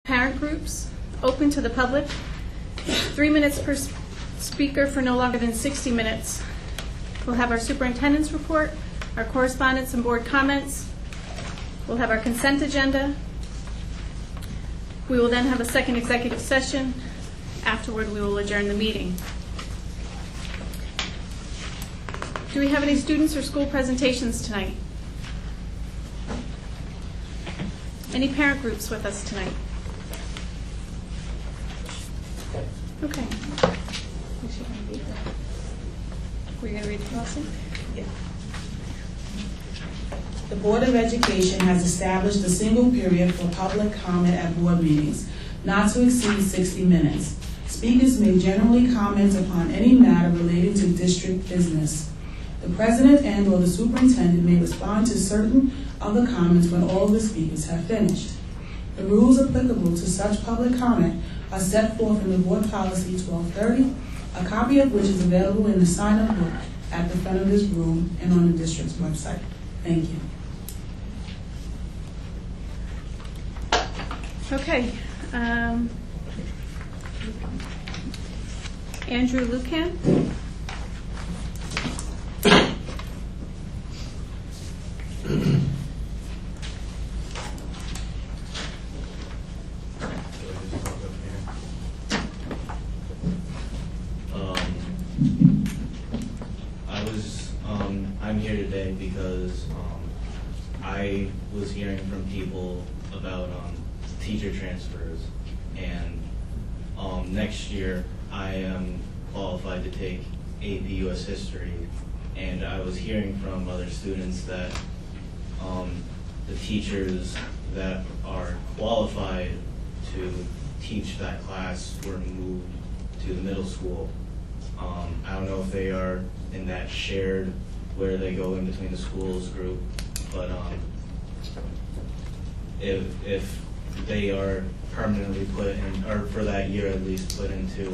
Parent groups, open to the public, 3 minutes per speaker for no longer than 60 minutes. We'll have our superintendent's report, our correspondence and board comments. We'll have our consent agenda. We will then have a second executive session. Afterward, we will adjourn the meeting. Do we have any students or school presentations tonight? Any parent groups with us tonight? Okay. Were you going to read the policy? Yeah. The Board of Education has established a single period for public comment at board meetings, not to exceed 60 minutes. Speakers may generally comment upon any matter relating to district business. The president and or the superintendent may respond to certain other comments when all of the speakers have finished. The rules applicable to such public comment are set forth in the Board Policy 1230, a copy of which is available in the sign-up book at the front of this room and on the district's website. Thank you. Okay. Andrew Lucan. I'm here today because I was hearing from people about teacher transfers, and next year I am qualified to take AP US History, and I was hearing from other students that the teachers that are qualified to teach that class were moved to the middle school. I don't know if they are in that shared where they go in between the schools group, but if they are permanently put in, or for that year at least, put into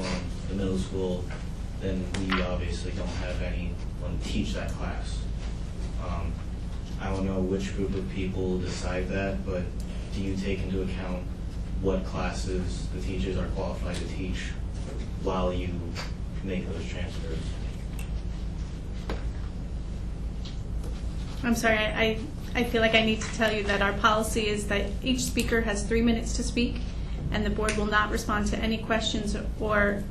the middle school, then we obviously don't have anyone to teach that class. I don't know which group of people decide that, but do you take into account what classes the teachers are qualified to teach while you make those transfers? I'm sorry, I feel like I need to tell you that our policy is that each speaker has 3 minutes to speak, and the board will not respond to any questions or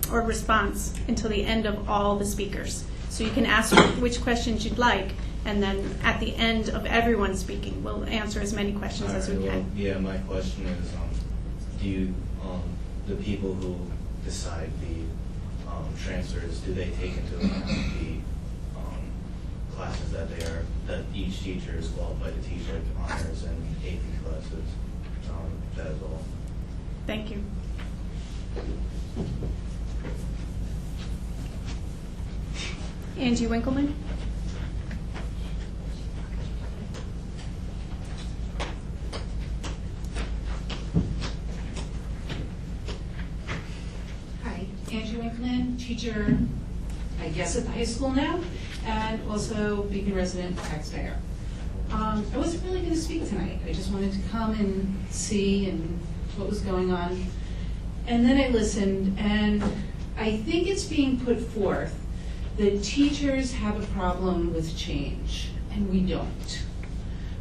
response until the end of all the speakers. So you can ask which questions you'd like, and then at the end of everyone speaking, we'll answer as many questions as we can. Yeah, my question is, do you, the people who decide the transfers, do they take into account the classes that each teacher is qualified to teach, like honors and AP classes? That is all. Thank you. Angie Winkleman. Hi, Angie Winkleman, teacher, I guess at the high school now, and also Beacon resident taxpayer. I wasn't really going to speak tonight. I just wanted to come and see and what was going on. And then I listened, and I think it's being put forth that teachers have a problem with change, and we don't.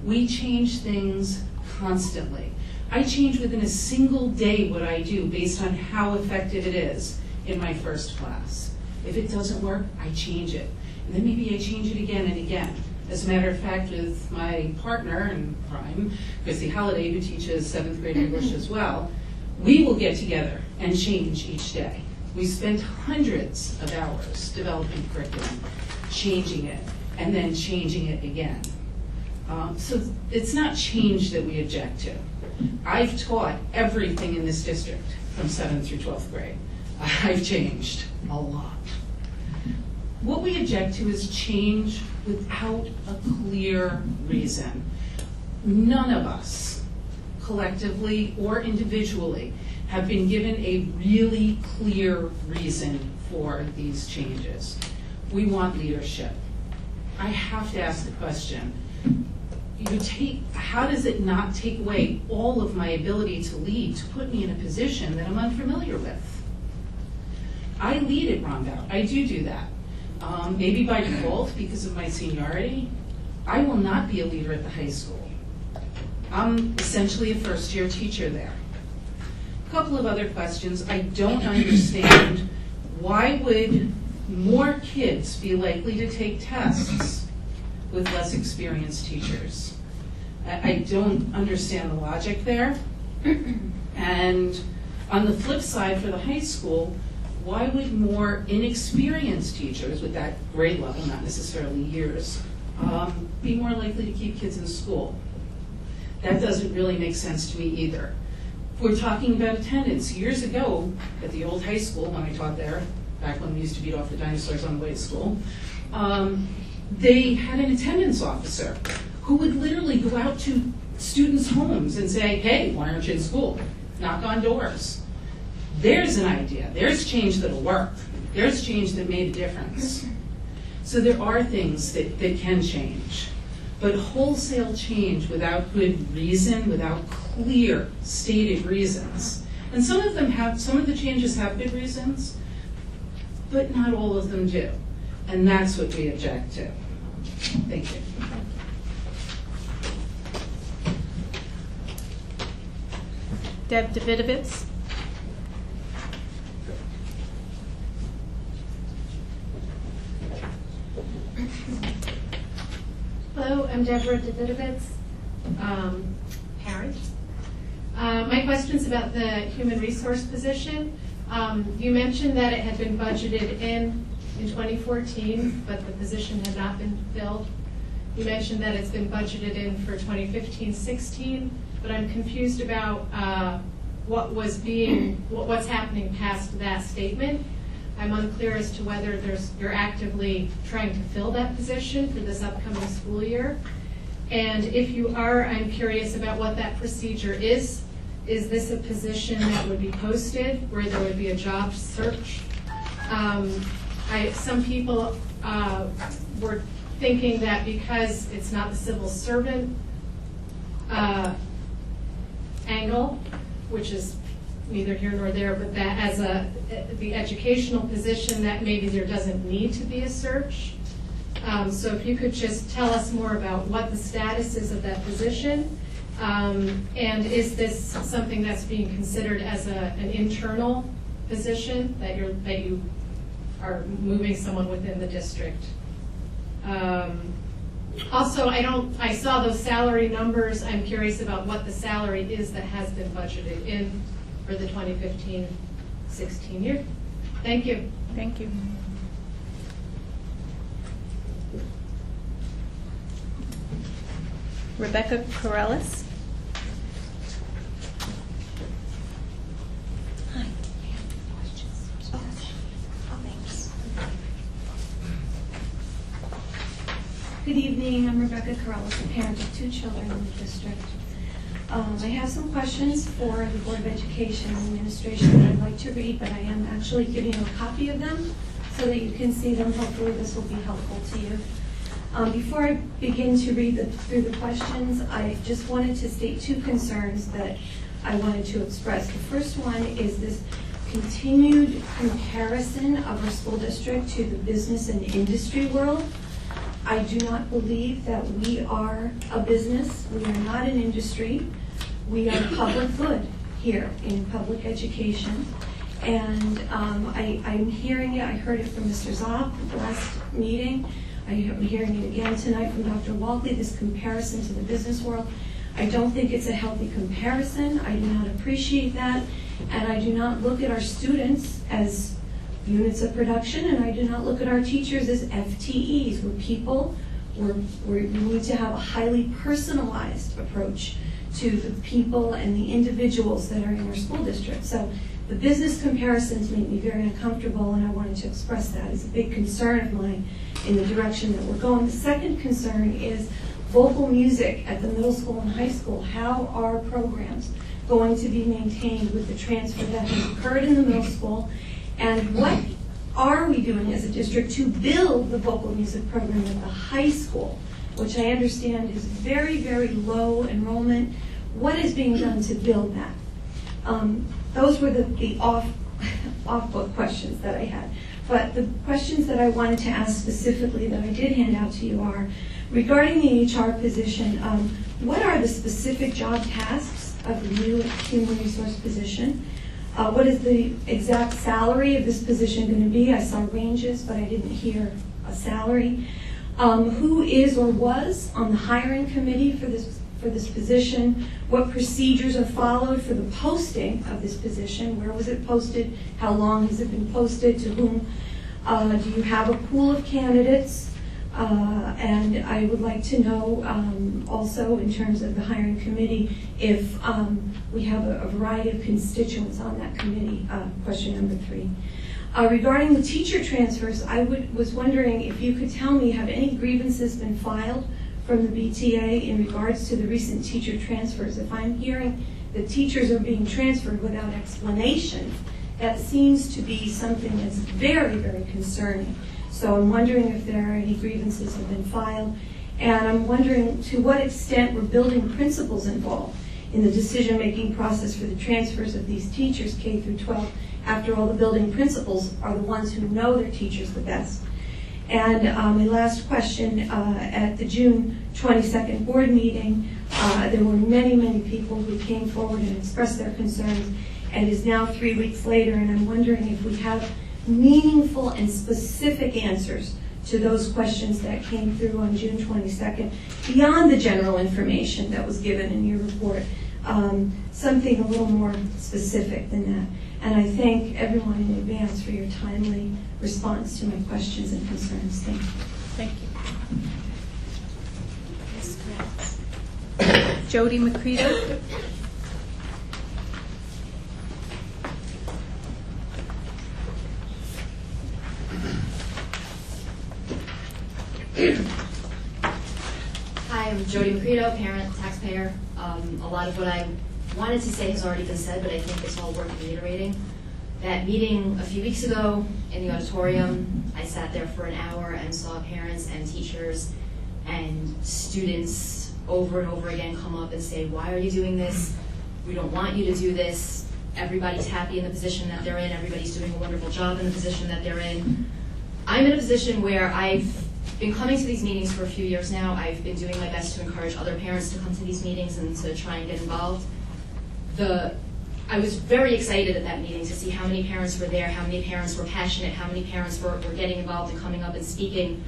We change things constantly. I change within a single day what I do based on how effective it is in my first class. If it doesn't work, I change it. And then maybe I change it again and again. As a matter of fact, with my partner in crime, Chrissy Holliday, who teaches 7th grade English as well, we will get together and change each day. We spend hundreds of hours developing curriculum, changing it, and then changing it again. So it's not change that we object to. I've taught everything in this district from 7th through 12th grade. I've changed a lot. What we object to is change without a clear reason. None of us, collectively or individually, have been given a really clear reason for these changes. We want leadership. I have to ask the question, how does it not take away all of my ability to lead, to put me in a position that I'm unfamiliar with? I lead at Rondout. I do that. Maybe by default because of my seniority. I will not be a leader at the high school. I'm essentially a first-year teacher there. A couple of other questions. I don't understand why would more kids be likely to take tests with less experienced teachers? I don't understand the logic there. And on the flip side, for the high school, why would more inexperienced teachers with that grade level, not necessarily years, be more likely to keep kids in school? That doesn't really make sense to me either. If we're talking about attendance, years ago at the old high school, when I taught there, back when we used to beat off the dinosaurs on the way to school, they had an attendance officer who would literally go out to students' homes and say, hey, why aren't you in school? Knock on doors. There's an idea. There's change that'll work. There's change that made a difference. So there are things that can change. But wholesale change without good reason, without clear stated reasons. And some of the changes have good reasons, but not all of them do. And that's what we object to. Thank you. Deb Davidovitz. Hello, I'm Deborah Davidovitz, parent. My question's about the human resource position. You mentioned that it had been budgeted in 2014, but the position had not been filled. You mentioned that it's been budgeted in for 2015-16, but I'm confused about what's happening past that statement. I'm unclear as to whether you're actively trying to fill that position for this upcoming school year. And if you are, I'm curious about what that procedure is. Is this a position that would be posted where there would be a job search? Some people were thinking that because it's not the civil servant angle, which is neither here nor there, but that as the educational position, that maybe there doesn't need to be a search. So if you could just tell us more about what the status is of that position, and is this something that's being considered as an internal position that you are moving someone within the district? Also, I saw those salary numbers. I'm curious about what the salary is that has been budgeted in for the 2015-16 year. Thank you. Thank you. Rebecca Corellis. Hi. Questions? Oh, thanks. Good evening. I'm Rebecca Corellis, a parent of 2 children in the district. I have some questions for the Board of Education and Administration that I'd like to read, but I am actually giving you a copy of them so that you can see them. Hopefully this will be helpful to you. Before I begin to read through the questions, I just wanted to state 2 concerns that I wanted to express. The first one is this continued comparison of our school district to the business and industry world. I do not believe that we are a business. We are not an industry. We are public good here in public education. And I'm hearing it. I heard it from Mr. Zopp at the last meeting. I'm hearing it again tonight from Dr. Walkley, this comparison to the business world. I don't think it's a healthy comparison. I do not appreciate that. And I do not look at our students as units of production, and I do not look at our teachers as FTEs. We're people. We need to have a highly personalized approach to the people and the individuals that are in our school district. So the business comparisons make me very uncomfortable, and I wanted to express that as a big concern of mine in the direction that we're going. The second concern is vocal music at the middle school and high school. How are programs going to be maintained with the transfer that has occurred in the middle school? And what are we doing as a district to build the vocal music program at the high school which I understand is very, very low enrollment. What is being done to build that? Those were the off-book questions that I had. But the questions that I wanted to ask specifically that I did hand out to you are, regarding the HR position, what are the specific job tasks of the new human resource position? What is the exact salary of this position going to be? I saw ranges, but I didn't hear a salary. Who is or was on the hiring committee for this position? What procedures are followed for the posting of this position? Where was it posted? How long has it been posted? To whom? Do you have a pool of candidates? And I would like to know also, in terms of the hiring committee, if we have a variety of constituents on that committee. Question number 3. Regarding the teacher transfers, I was wondering if you could tell me, have any grievances been filed from the BTA in regards to the recent teacher transfers? If I'm hearing that teachers are being transferred without explanation, that seems to be something that's very, very concerning. So I'm wondering if there are any grievances have been filed. And I'm wondering to what extent were building principals involved in the decision-making process for the transfers of these teachers, K through 12. After all, the building principals are the ones who know their teachers the best. And my last question, at the June 22nd board meeting, there were many, many people who came forward and expressed their concerns, and it is now 3 weeks later, and I'm wondering if we have meaningful and specific answers to those questions that came through on June 22nd, beyond the general information that was given in your report, something a little more specific than that. And I thank everyone in advance for your timely response to my questions and concerns. Thank you. Thank you. Jody McCredo. Hi, I'm Jody McCredo, parent, taxpayer. A lot of what I wanted to say has already been said, but I think it's all worth reiterating. That meeting a few weeks ago in the auditorium, I sat there for an hour and saw parents and teachers and students over and over again come up and say, why are you doing this? We don't want you to do this. Everybody's happy in the position that they're in. Everybody's doing a wonderful job in the position that they're in. I'm in a position where I've been coming to these meetings for a few years now. I've been doing my best to encourage other parents to come to these meetings and to try and get involved. I was very excited at that meeting to see how many parents were there, how many parents were passionate, how many parents were getting involved and coming up and speaking.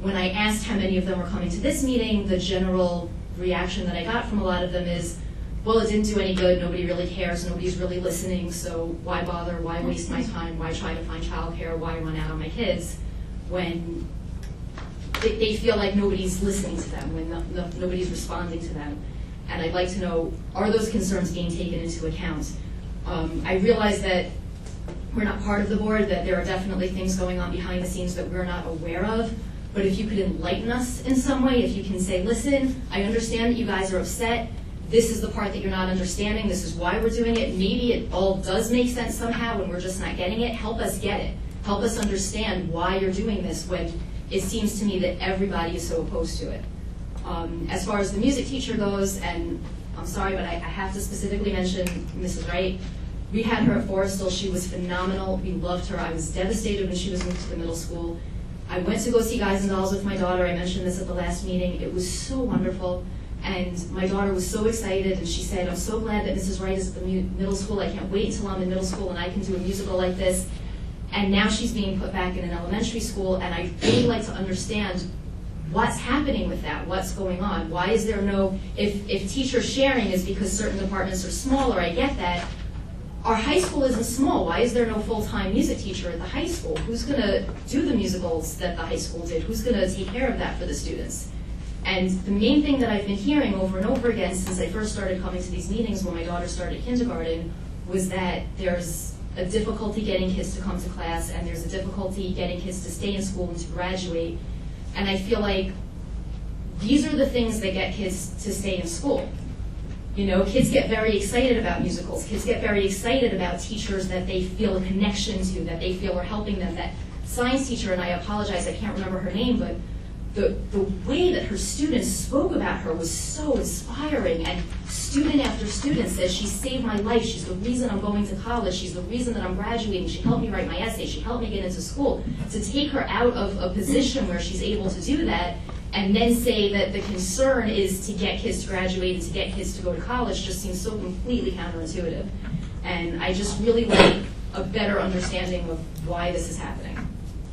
When I asked how many of them were coming to this meeting, the general reaction that I got from a lot of them is, well, it didn't do any good, nobody really cares, nobody's really listening, so why bother, why waste my time, why try to find childcare, why run out on my kids, when they feel like nobody's listening to them, when nobody's responding to them. And I'd like to know, are those concerns being taken into account? I realize that we're not part of the board, that there are definitely things going on behind the scenes that we're not aware of, but if you could enlighten us in some way, if you can say, listen, I understand that you guys are upset, this is the part that you're not understanding, this is why we're doing it, maybe it all does make sense somehow and we're just not getting it, help us get it. Help us understand why you're doing this when it seems to me that everybody is so opposed to it. As far as the music teacher goes, and I'm sorry, but I have to specifically mention Mrs. Wright. We had her at Forrestal. She was phenomenal. We loved her. I was devastated when she was moved to the middle school. I went to go see Guys and Dolls with my daughter. I mentioned this at the last meeting. It was so wonderful. And my daughter was so excited, and she said, I'm so glad that Mrs. Wright is at the middle school. I can't wait until I'm in middle school and I can do a musical like this. And now she's being put back in an elementary school, and I'd really like to understand what's happening with that, what's going on. Why is there no, if teacher sharing is because certain departments are smaller, I get that. Our high school isn't small. Why is there no full-time music teacher at the high school? Who's going to do the musicals that the high school did? Who's going to take care of that for the students? And the main thing that I've been hearing over and over again since I first started coming to these meetings when my daughter started kindergarten was that there's a difficulty getting kids to come to class, and there's a difficulty getting kids to stay in school and to graduate. And I feel like these are the things that get kids to stay in school. You know, kids get very excited about musicals. Kids get very excited about teachers that they feel a connection to, that they feel are helping them. That science teacher, and I apologize, I can't remember her name, but the way that her students spoke about her was so inspiring, and student after student says, she saved my life, she's the reason I'm going to college, she's the reason that I'm graduating, she helped me write my essay, she helped me get into school. To take her out of a position where she's able to do that, and then say that the concern is to get kids to graduate and to get kids to go to college just seems so completely counterintuitive. And I just really like a better understanding of why this is happening.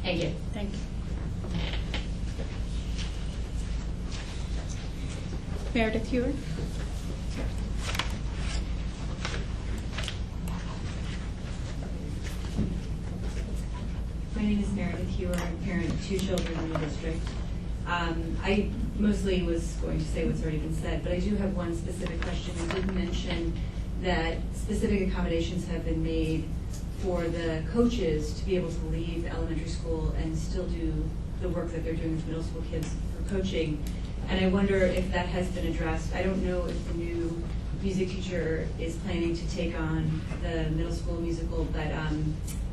Thank you. Thank you. Meredith Hewer. My name is Meredith Hewer. I'm a parent of 2 children in the district. I mostly was going to say what's already been said, but I do have one specific question. You did mention that specific accommodations have been made for the coaches to be able to leave elementary school and still do the work that they're doing with middle school kids for coaching. And I wonder if that has been addressed. I don't know if the new music teacher is planning to take on the middle school musical, but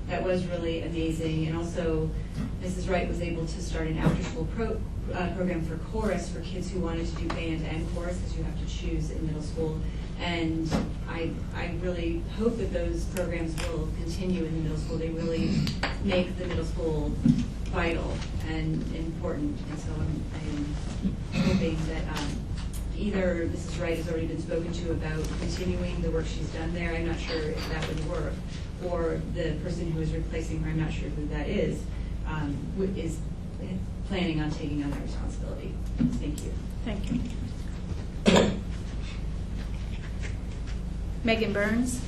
that was really amazing. And also, Mrs. Wright was able to start an after-school program for chorus for kids who wanted to do band and chorus, because you have to choose in middle school. And I really hope that those programs will continue in the middle school. They really make the middle school vital and important. And so I'm hoping that either Mrs. Wright has already been spoken to about continuing the work she's done there. I'm not sure if that would work. Or the person who is replacing her, I'm not sure who that is planning on taking on that responsibility. Thank you. Thank you. Megan Burns.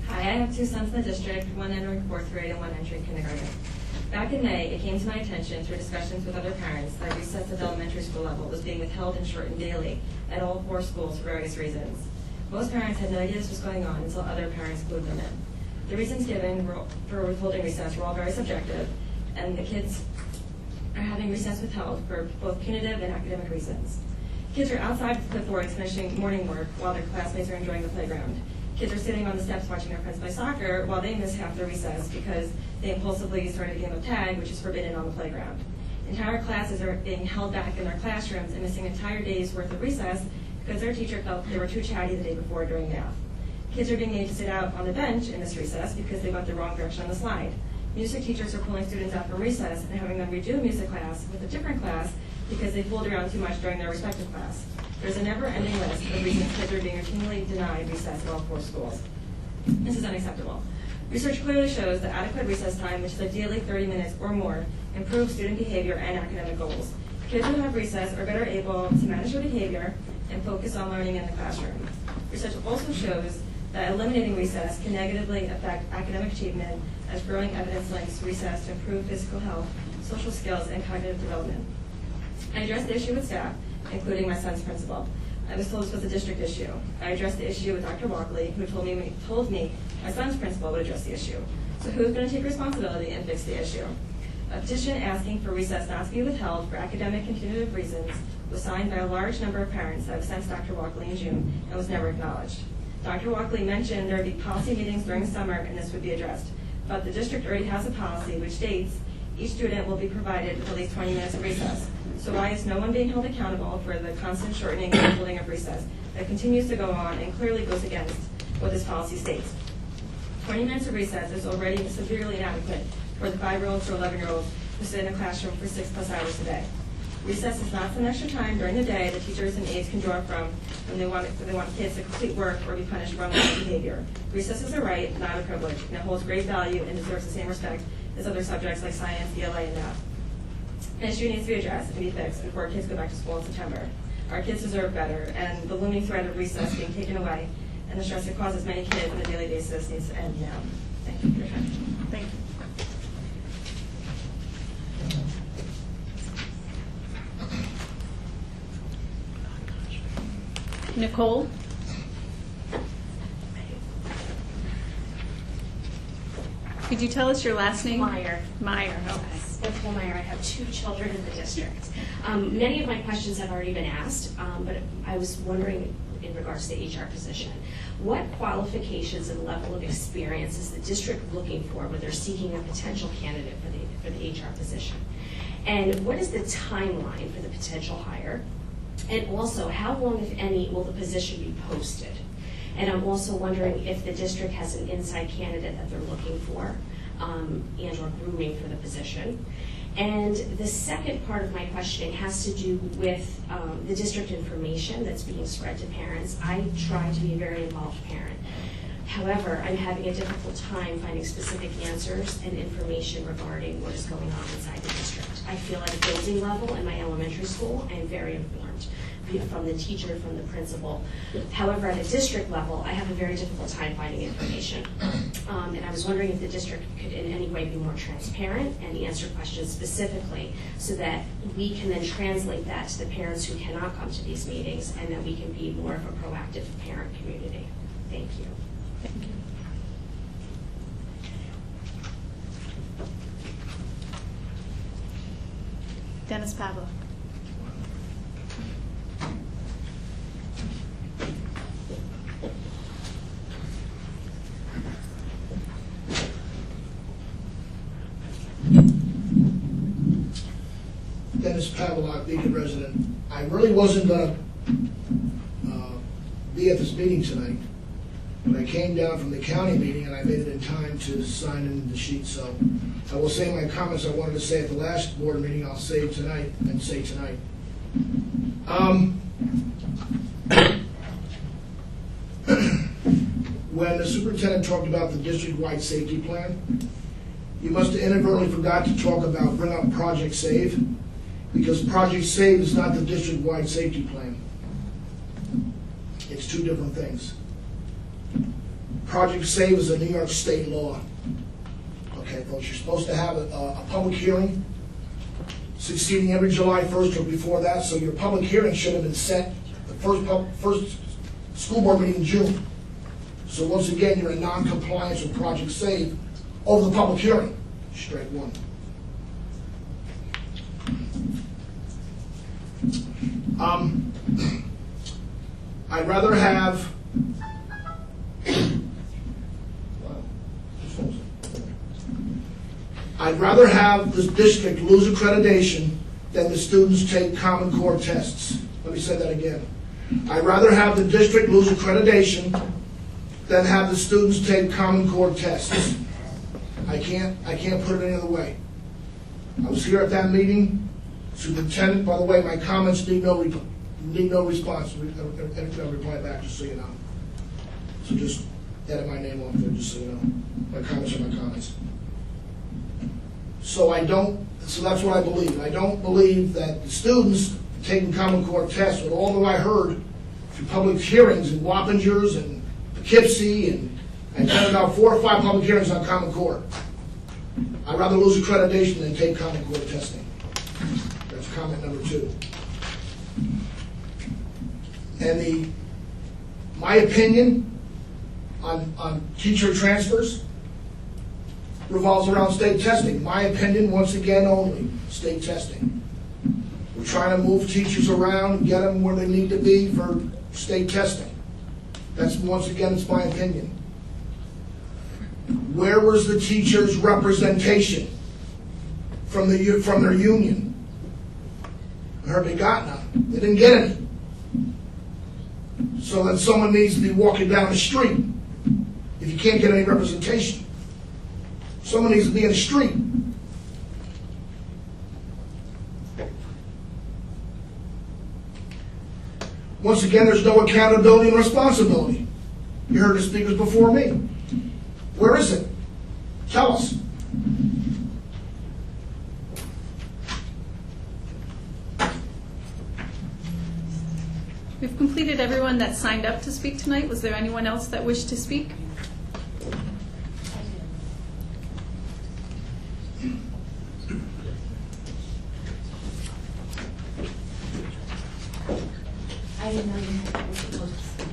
Hi, I have 2 sons in the district, one entering 4th grade and one entering kindergarten. Back in May, it came to my attention through discussions with other parents that recess at the elementary school level was being withheld and shortened daily at all 4 schools for various reasons. Most parents had no idea this was going on until other parents clued them in. The reasons given for withholding recess were all very subjective, and the kids are having recess withheld for both punitive and academic reasons. Kids are outside the clipboards finishing morning work while their classmates are enjoying the playground. Kids are sitting on the steps watching their friends play soccer while they miss half their recess because they impulsively started a game of tag, which is forbidden on the playground. Entire classes are being held back in their classrooms and missing entire days' worth of recess because their teacher felt they were too chatty the day before during math. Kids are being made to sit out on the bench in this recess because they went the wrong direction on the slide. Music teachers are pulling students out from recess and having them redo music class with a different class because they fooled around too much during their respective class. There's a never-ending list of reasons kids are being routinely denied recess at all 4 schools. This is unacceptable. Research clearly shows that adequate recess time, which is ideally 30 minutes or more, improves student behavior and academic goals. Kids who have recess are better able to manage their behavior and focus on learning in the classroom. Research also shows that eliminating recess can negatively affect academic achievement, as growing evidence links recess to improve physical health, social skills, and cognitive development. I addressed the issue with staff, including my son's principal. I was told this was a district issue. I addressed the issue with Dr. Walkley, who told me my son's principal would address the issue. So who's going to take responsibility and fix the issue? A petition asking for recess not to be withheld for academic and punitive reasons was signed by a large number of parents that have sent Dr. Walkley in June and was never acknowledged. Dr. Walkley mentioned there would be policy meetings during the summer and this would be addressed. But the district already has a policy which states each student will be provided with at least 20 minutes of recess. So why is no one being held accountable for the constant shortening and holding of recess that continues to go on and clearly goes against what this policy states? 20 minutes of recess is already severely inadequate for the 5-year-olds to 11-year-olds who sit in a classroom for 6+ hours a day. Recess is not some extra time during the day that teachers and aides can draw from when they want kids to complete work or be punished for unwanted behavior. Recess is a right, not a privilege, and it holds great value and deserves the same respect as other subjects like science, ELA, and math. An issue needs to be addressed and be fixed before kids go back to school in September. Our kids deserve better, and the looming threat of recess being taken away and the stress it causes many kids on a daily basis needs to end now. Thank you for your time. Thank you. Nicole? Could you tell us your last name? Meyer. Meyer, okay. Nicole Meyer. I have 2 children in the district. Many of my questions have already been asked, but I was wondering in regards to the HR position. What qualifications and level of experience is the district looking for when they're seeking a potential candidate for the HR position? And what is the timeline for the potential hire? And also, how long, if any, will the position be posted? And I'm also wondering if the district has an inside candidate that they're looking for and or grooming for the position. And the second part of my questioning has to do with the district information that's being spread to parents. I try to be a very involved parent. However, I'm having a difficult time finding specific answers and information regarding what is going on inside the district. I feel at a building level in my elementary school, I am very informed from the teacher, from the principal. However, at a district level, I have a very difficult time finding information. And I was wondering if the district could in any way be more transparent and answer questions specifically so that we can then translate that to the parents who cannot come to these meetings and that we can be more of a proactive parent community. Thank you. Thank you. Dennis Pavlik. Dennis Pavlik, Beacon resident. I really wasn't going to be at this meeting tonight, but I came down from the county meeting and I made it in time to sign in the sheet. So I will say my comments I wanted to say at the last board meeting, I'll say tonight and say tonight. When the superintendent talked about the district-wide safety plan, you must have inadvertently forgot to bring up Project Save, because Project Save is not the district-wide safety plan. It's two different things. Project Save is a New York State law. Okay, folks, you're supposed to have a public hearing succeeding every July 1st or before that, so your public hearing should have been set the first school board meeting in June. So once again, you're in non-compliance with Project Save over the public hearing. Strike one. I'd rather have this district lose accreditation than the students take Common Core tests. Let me say that again. I'd rather have the district lose accreditation than have the students take Common Core tests. I can't put it any other way. I was here at that meeting. Superintendent, by the way, my comments need no response. I'll reply back, just so you know. So just edit my name off there, just so you know. My comments are my comments. So that's what I believe. I don't believe that the students taking Common Core tests, with all that I heard through public hearings in Wappingers and Poughkeepsie, and I attended about 4 or 5 public hearings on Common Core. I'd rather lose accreditation than take Common Core testing. That's comment number 2. And my opinion on teacher transfers revolves around state testing. My opinion, once again, only state testing. We're trying to move teachers around, get them where they need to be for state testing. That's, once again, it's my opinion. Where was the teachers' representation from their union? I heard they got none. They didn't get any. So then someone needs to be walking down the street if you can't get any representation. Someone needs to be in the street. Once again, there's no accountability and responsibility. You heard the speakers before me. Where is it? Tell us. We've completed everyone that signed up to speak tonight. Was there anyone else that wished to speak? I didn't know you were supposed to speak.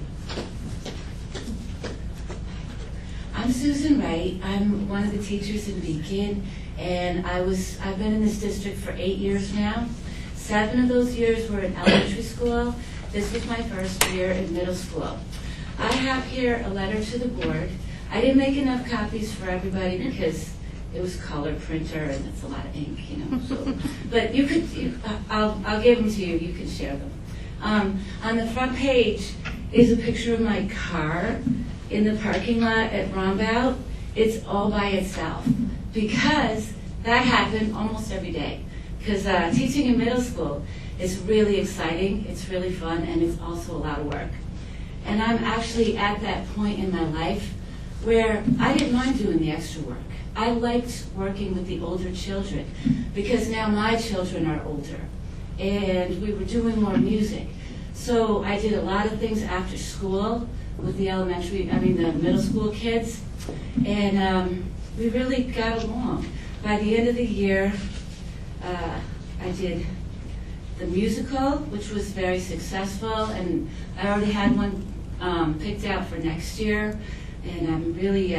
I'm Susan Wright. I'm one of the teachers in Beacon, and I've been in this district for 8 years now. 7 of those years were in elementary school, This was my first year in middle school. I have here a letter to the board. I didn't make enough copies for everybody because it was color printer and it's a lot of ink, you know. So, but you could, I'll give them to you. You can share them. On the front page is a picture of my car in the parking lot at Rombout. It's all by itself because that happened almost every day. Because teaching in middle school is really exciting, it's really fun, and it's also a lot of work. And I'm actually at that point in my life where I didn't mind doing the extra work. I liked working with the older children because now my children are older and we were doing more music. So I did a lot of things after school with the the middle school kids, and we really got along. By the end of the year, I did the musical, which was very successful, and I already had one picked out for next year, and I'm really,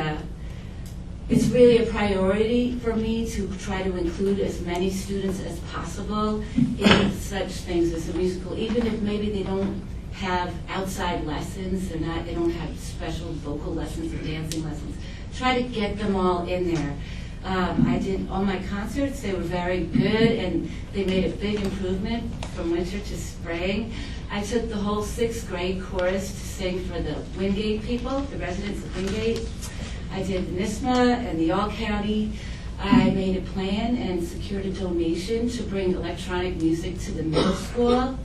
it's really a priority for me to try to include as many students as possible in such things as a musical, even if maybe they don't have outside lessons, they don't have special vocal lessons or dancing lessons. Try to get them all in there. I did all my concerts. They were very good, and they made a big improvement from winter to spring. I took the whole 6th grade chorus to sing for the Wingate people, the residents of Wingate. I did the NISMA and the All-County. I made a plan and secured a donation to bring electronic music to the middle school.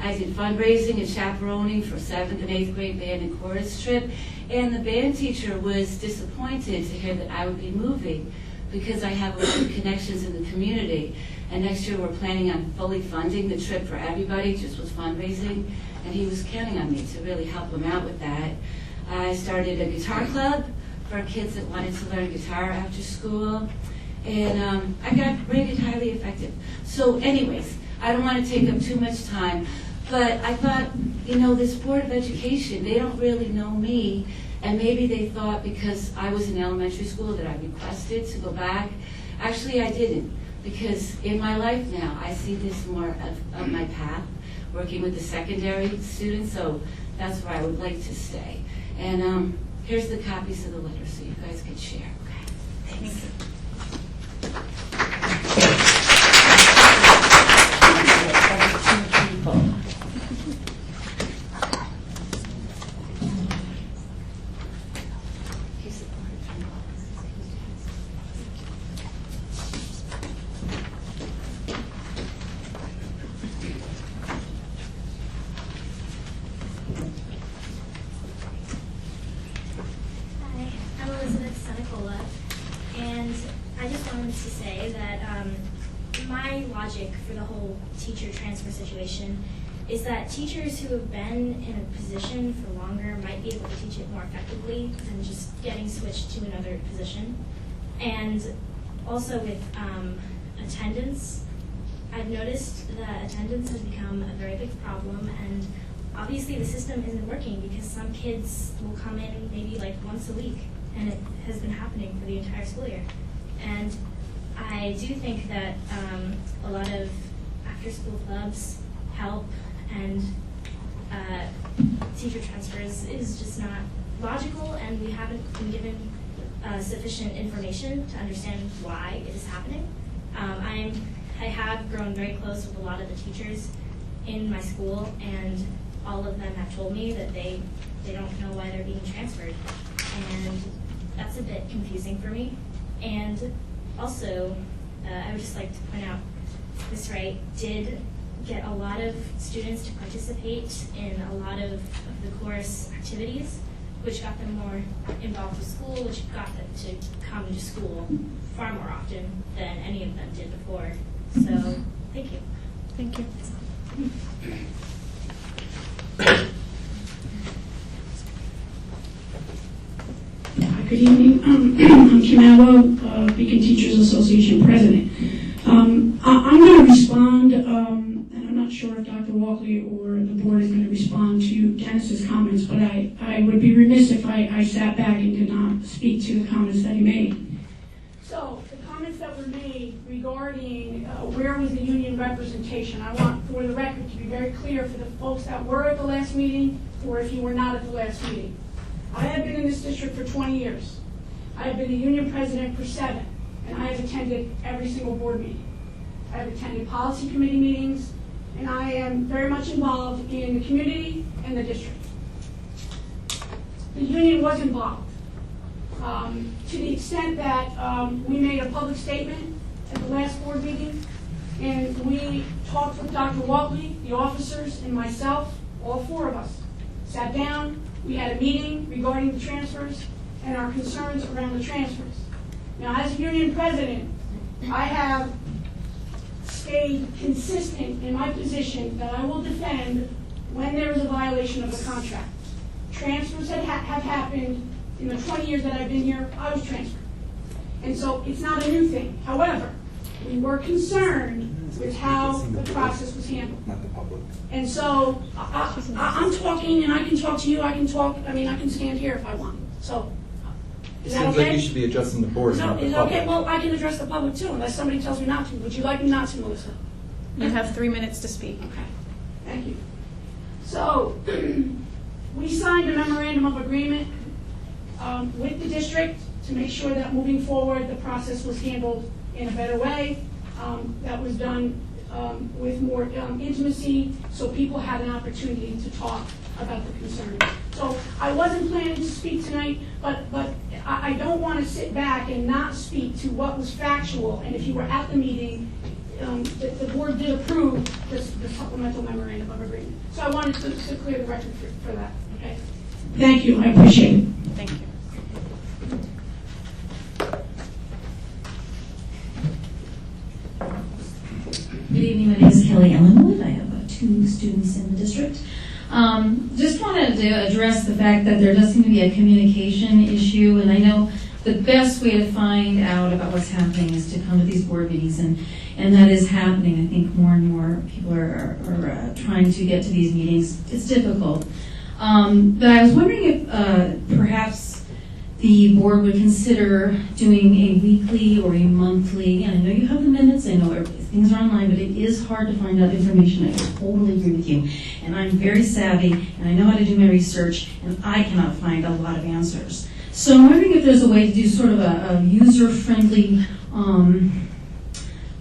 I did fundraising and chaperoning for 7th and 8th grade band and chorus trip, and the band teacher was disappointed to hear that I would be moving because I have a lot of connections in the community. And next year we're planning on fully funding the trip for everybody, just with fundraising, and he was counting on me to really help him out with that. I started a guitar club for kids that wanted to learn guitar after school, and I got rated highly effective. So anyways, I don't want to take up too much time, but I thought, you know, this Board of Education, they don't really know me, and maybe they thought because I was in elementary school that I requested to go back. Actually, I didn't, because in my life now, I see this more of my path, working with the secondary students, so that's where I would like to stay. And here's the copies of the letter so you guys can share. Okay, thanks. For the whole teacher transfer situation is that teachers who have been in a position for longer might be able to teach it more effectively than just getting switched to another position. And also with attendance, I've noticed that attendance has become a very big problem, and obviously the system isn't working because some kids will come in maybe like once a week, and it has been happening for the entire school year. And I do think that a lot of after-school clubs help, and teacher transfers is just not logical, and we haven't been given sufficient information to understand why it is happening. I have grown very close with a lot of the teachers in my school, and all of them have told me that they don't know why they're being transferred, and that's a bit confusing for me. And also, I would just like to point out, Ms. Wright did get a lot of students to participate in a lot of the chorus activities, which got them more involved with school, which got them to come to school far more often than any of them did before. So, thank you. Thank you. Good evening. I'm Kim Allo, Beacon Teachers Association President. I'm going to respond, and I'm not sure if Dr. Walkley or the board is going to respond to Dennis's comments, but I would be remiss if I sat back and did not speak to the comments that he made. So, the comments that were made regarding where was the union representation, I want for the record to be very clear for the folks that were at the last meeting, or if you were not at the last meeting. I have been in this district for 20 years. I have been a union president for 7, and I have attended every single board meeting. I have attended policy committee meetings, and I am very much involved in the community and the district. The union was involved. To the extent that we made a public statement at the last board meeting, and we talked with Dr. Waltley, the officers, and myself, all 4 of us, sat down, we had a meeting regarding the transfers and our concerns around the transfers. Now, as union president, I have stayed consistent in my position that I will defend when there is a violation of the contract. Transfers have happened. In the 20 years that I've been here, I was transferred. And so it's not a new thing. However, we were concerned with how the process was handled. Not the public. And so I'm talking, and I can talk to you, I can stand here if I want. So, is that Seems okay? like you should be addressing the board, not the Is it public. okay? Well, I can address the public too, unless somebody tells me not to. Would you like me not to, Melissa? You have 3 minutes to speak. Okay, thank you. So, we signed a memorandum of agreement with the district to make sure that moving forward, the process was handled in a better way. That was done with more intimacy, so people had an opportunity to talk about the concerns. So I wasn't planning to speak tonight, but I don't want to sit back and not speak to what was factual. And if you were at the meeting, the board did approve the supplemental memorandum of agreement. So I wanted to clear the record for that. Okay. Thank you. I appreciate it. Thank you. Good evening, my name is Kelly Ellenwood. I have 2 students in the district. Just wanted to address the fact that there does seem to be a communication issue, and I know the best way to find out about what's happening is to come to these board meetings, and that is happening. I think more and more people are trying to get to these meetings. It's difficult. But I was wondering if perhaps the board would consider doing a weekly or a monthly, and I know you have the minutes, I know things are online, but it is hard to find out information. I totally agree with you. And I'm very savvy, and I know how to do my research, and I cannot find a lot of answers. So I'm wondering if there's a way to do sort of a user-friendly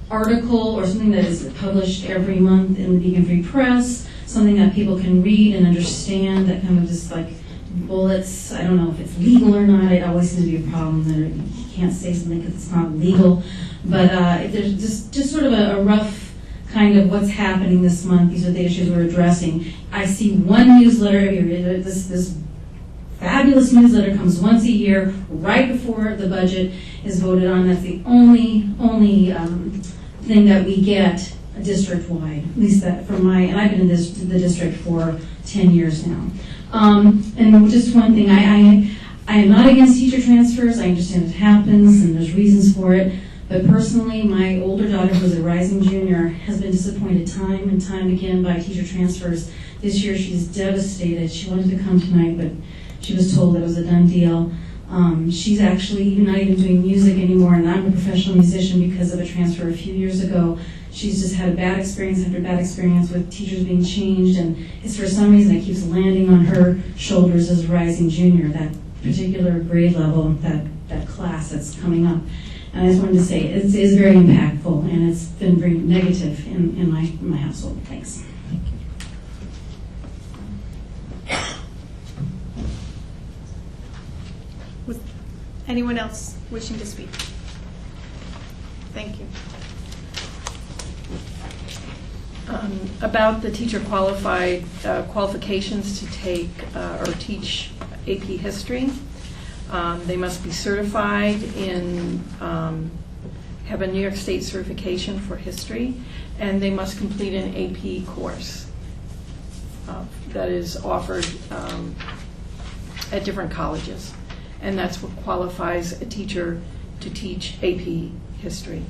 article or something that is published every month in the Beacon Free Press, something that people can read and understand, that kind of just like bullets. I don't know if it's legal or not. It always seems to be a problem that you can't say something because it's not legal. But if there's just sort of a rough kind of what's happening this month, these are the issues we're addressing. I see one newsletter, this fabulous newsletter comes once a year, right before the budget is voted on. That's the only thing that we get district-wide, at least that from and I've been in the district for 10 years now. And just one thing, I am not against teacher transfers. I understand it happens and there's reasons for it. But personally, my older daughter, who's a rising junior, has been disappointed time and time again by teacher transfers. This year, she's devastated. She wanted to come tonight, but she was told that it was a done deal. She's actually not even doing music anymore, and I'm a professional musician because of a transfer a few years ago. She's just had a bad experience after bad experience with teachers being changed, and it's for some reason it keeps landing on her shoulders as a rising junior, that particular grade level, that class that's coming up. And I just wanted to say it is very impactful, and it's been very negative in my household. Thanks. Was anyone else wishing to speak? Thank you. About the teacher qualifications to take or teach AP History. They must be certified in, have a New York State certification for history, and they must complete an AP course that is offered at different colleges. And that's what qualifies a teacher to teach AP History.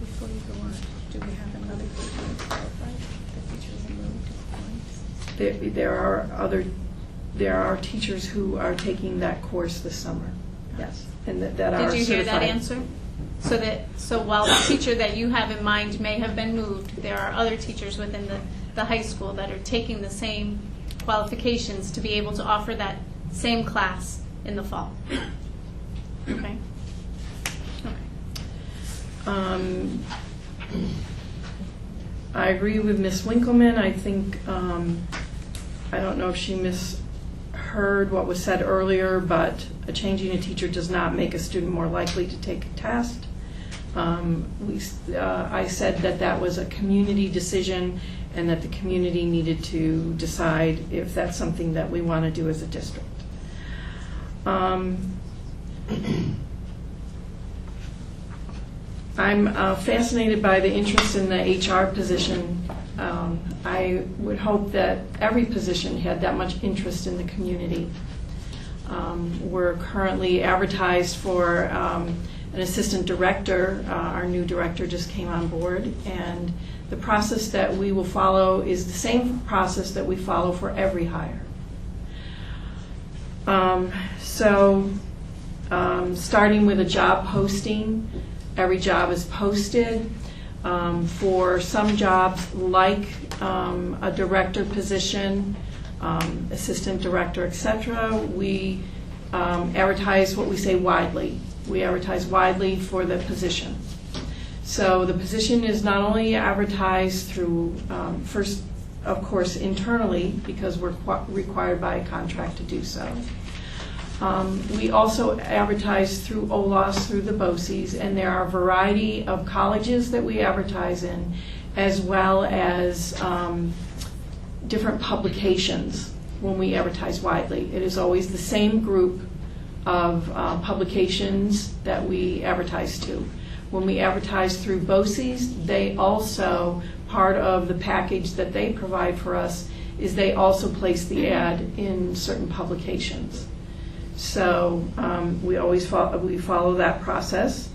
Before you go on, do we have another question qualified? The teachers are moved to points. There are other there are teachers who are taking that course this summer, yes, and that are Did you hear that certified. answer? So while the teacher that you have in mind may have been moved, there are other teachers within the high school that are taking the same qualifications to be able to offer that same class in the fall. Okay. I agree with Ms. Winkleman. I think, I don't know if she misheard what was said earlier, but changing a teacher does not make a student more likely to take a test. I said that that was a community decision and that the community needed to decide if that's something that we want to do as a district. I'm fascinated by the interest in the HR position. I would hope that every position had that much interest in the community. We're currently advertised for an assistant director. Our new director just came on board, and the process that we will follow is the same process that we follow for every hire. Starting with a job posting, every job is posted. For some jobs, like a director position, assistant director, etc., we advertise what we say widely. We advertise widely for the position. So the position is not only advertised through, first, of course, internally, because we're required by a contract to do so. We also advertise through OLAS, through the BOCES, and there are a variety of colleges that we advertise in, as well as different publications when we advertise widely. It is always the same group of publications that we advertise to. When we advertise through BOCES, they also, part of the package that they provide for us is they also place the ad in certain publications. So we always follow that process.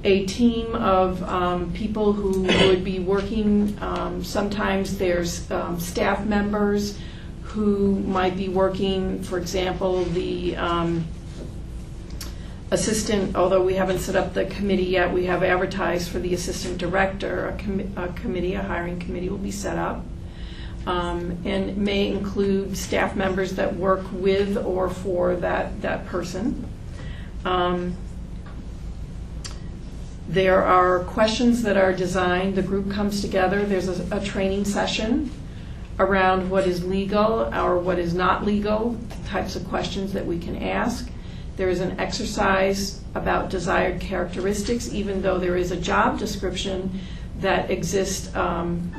A team of people who would be working, sometimes there's staff members who might be working, for example, the assistant, although we haven't set up the committee yet, we have advertised for the assistant director. A hiring committee will be set up. And may include staff members that work with or for that person. There are questions that are designed. The group comes together. There's a training session around what is legal or what is not legal, types of questions that we can ask. There is an exercise about desired characteristics, even though there is a job description that exists.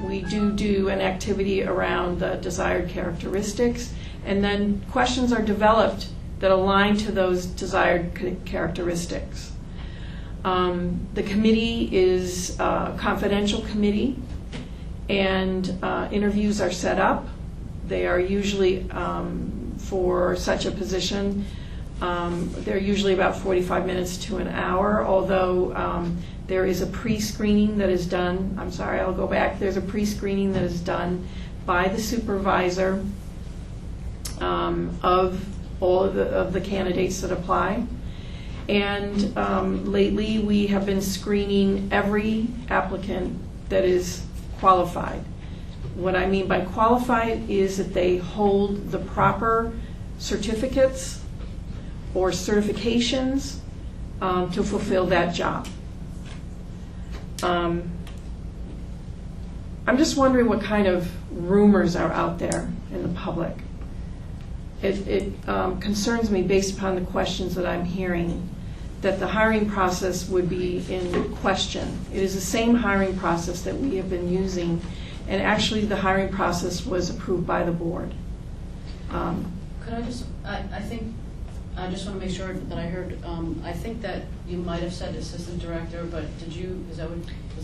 We do an activity around the desired characteristics, and then questions are developed that align to those desired characteristics. The committee is a confidential committee, and interviews are set up. They are usually, for such a position, they're usually about 45 minutes to an hour, although there is a pre-screening that is done. I'm sorry, I'll go back. There's a pre-screening that is done by the supervisor of all of the candidates that apply. And lately we have been screening every applicant that is qualified. What I mean by qualified is that they hold the proper certificates or certifications to fulfill that job. I'm just wondering what kind of rumors are out there in the public. It concerns me, based upon the questions that I'm hearing, that the hiring process would be in question. It is the same hiring process that we have been using, and actually the hiring process was approved by the board. Could I just, I just want to make sure that I heard, I think that you might have said assistant director, but was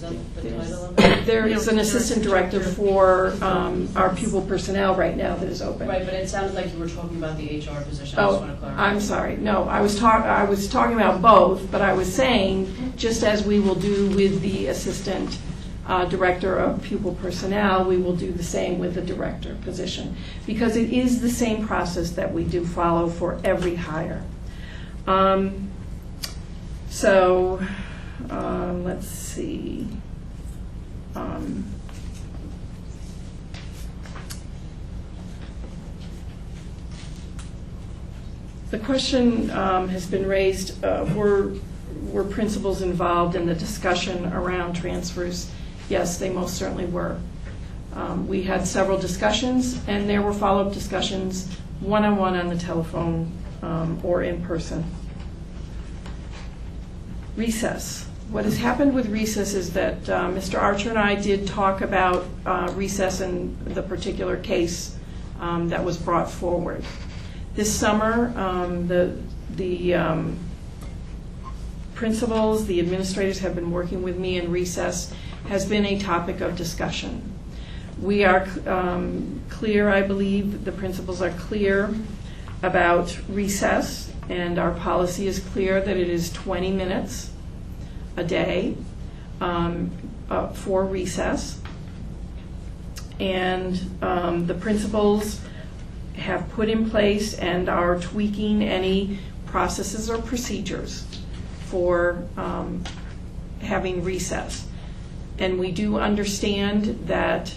that the title of it? There is an assistant director for our pupil personnel right now that is open. Right, but it sounded like you were talking about the HR position. I just want to clarify. I'm sorry. No, I was talking about both, but I was saying, just as we will do with the assistant Director of Pupil Personnel, we will do the same with the director position, because it is the same process that we do follow for every hire. Let's see. The question has been raised, were principals involved in the discussion around transfers? Yes, they most certainly were. We had several discussions, and there were follow-up discussions one-on-one on the telephone or in person. Recess. What has happened with recess is that Mr. Archer and I did talk about recess in the particular case that was brought forward. This summer, the principals, the administrators have been working with me, and recess has been a topic of discussion. We are clear, I believe, the principals are clear about recess, and our policy is clear that it is 20 minutes a day for recess. And the principals have put in place and are tweaking any processes or procedures for having recess. And we do understand that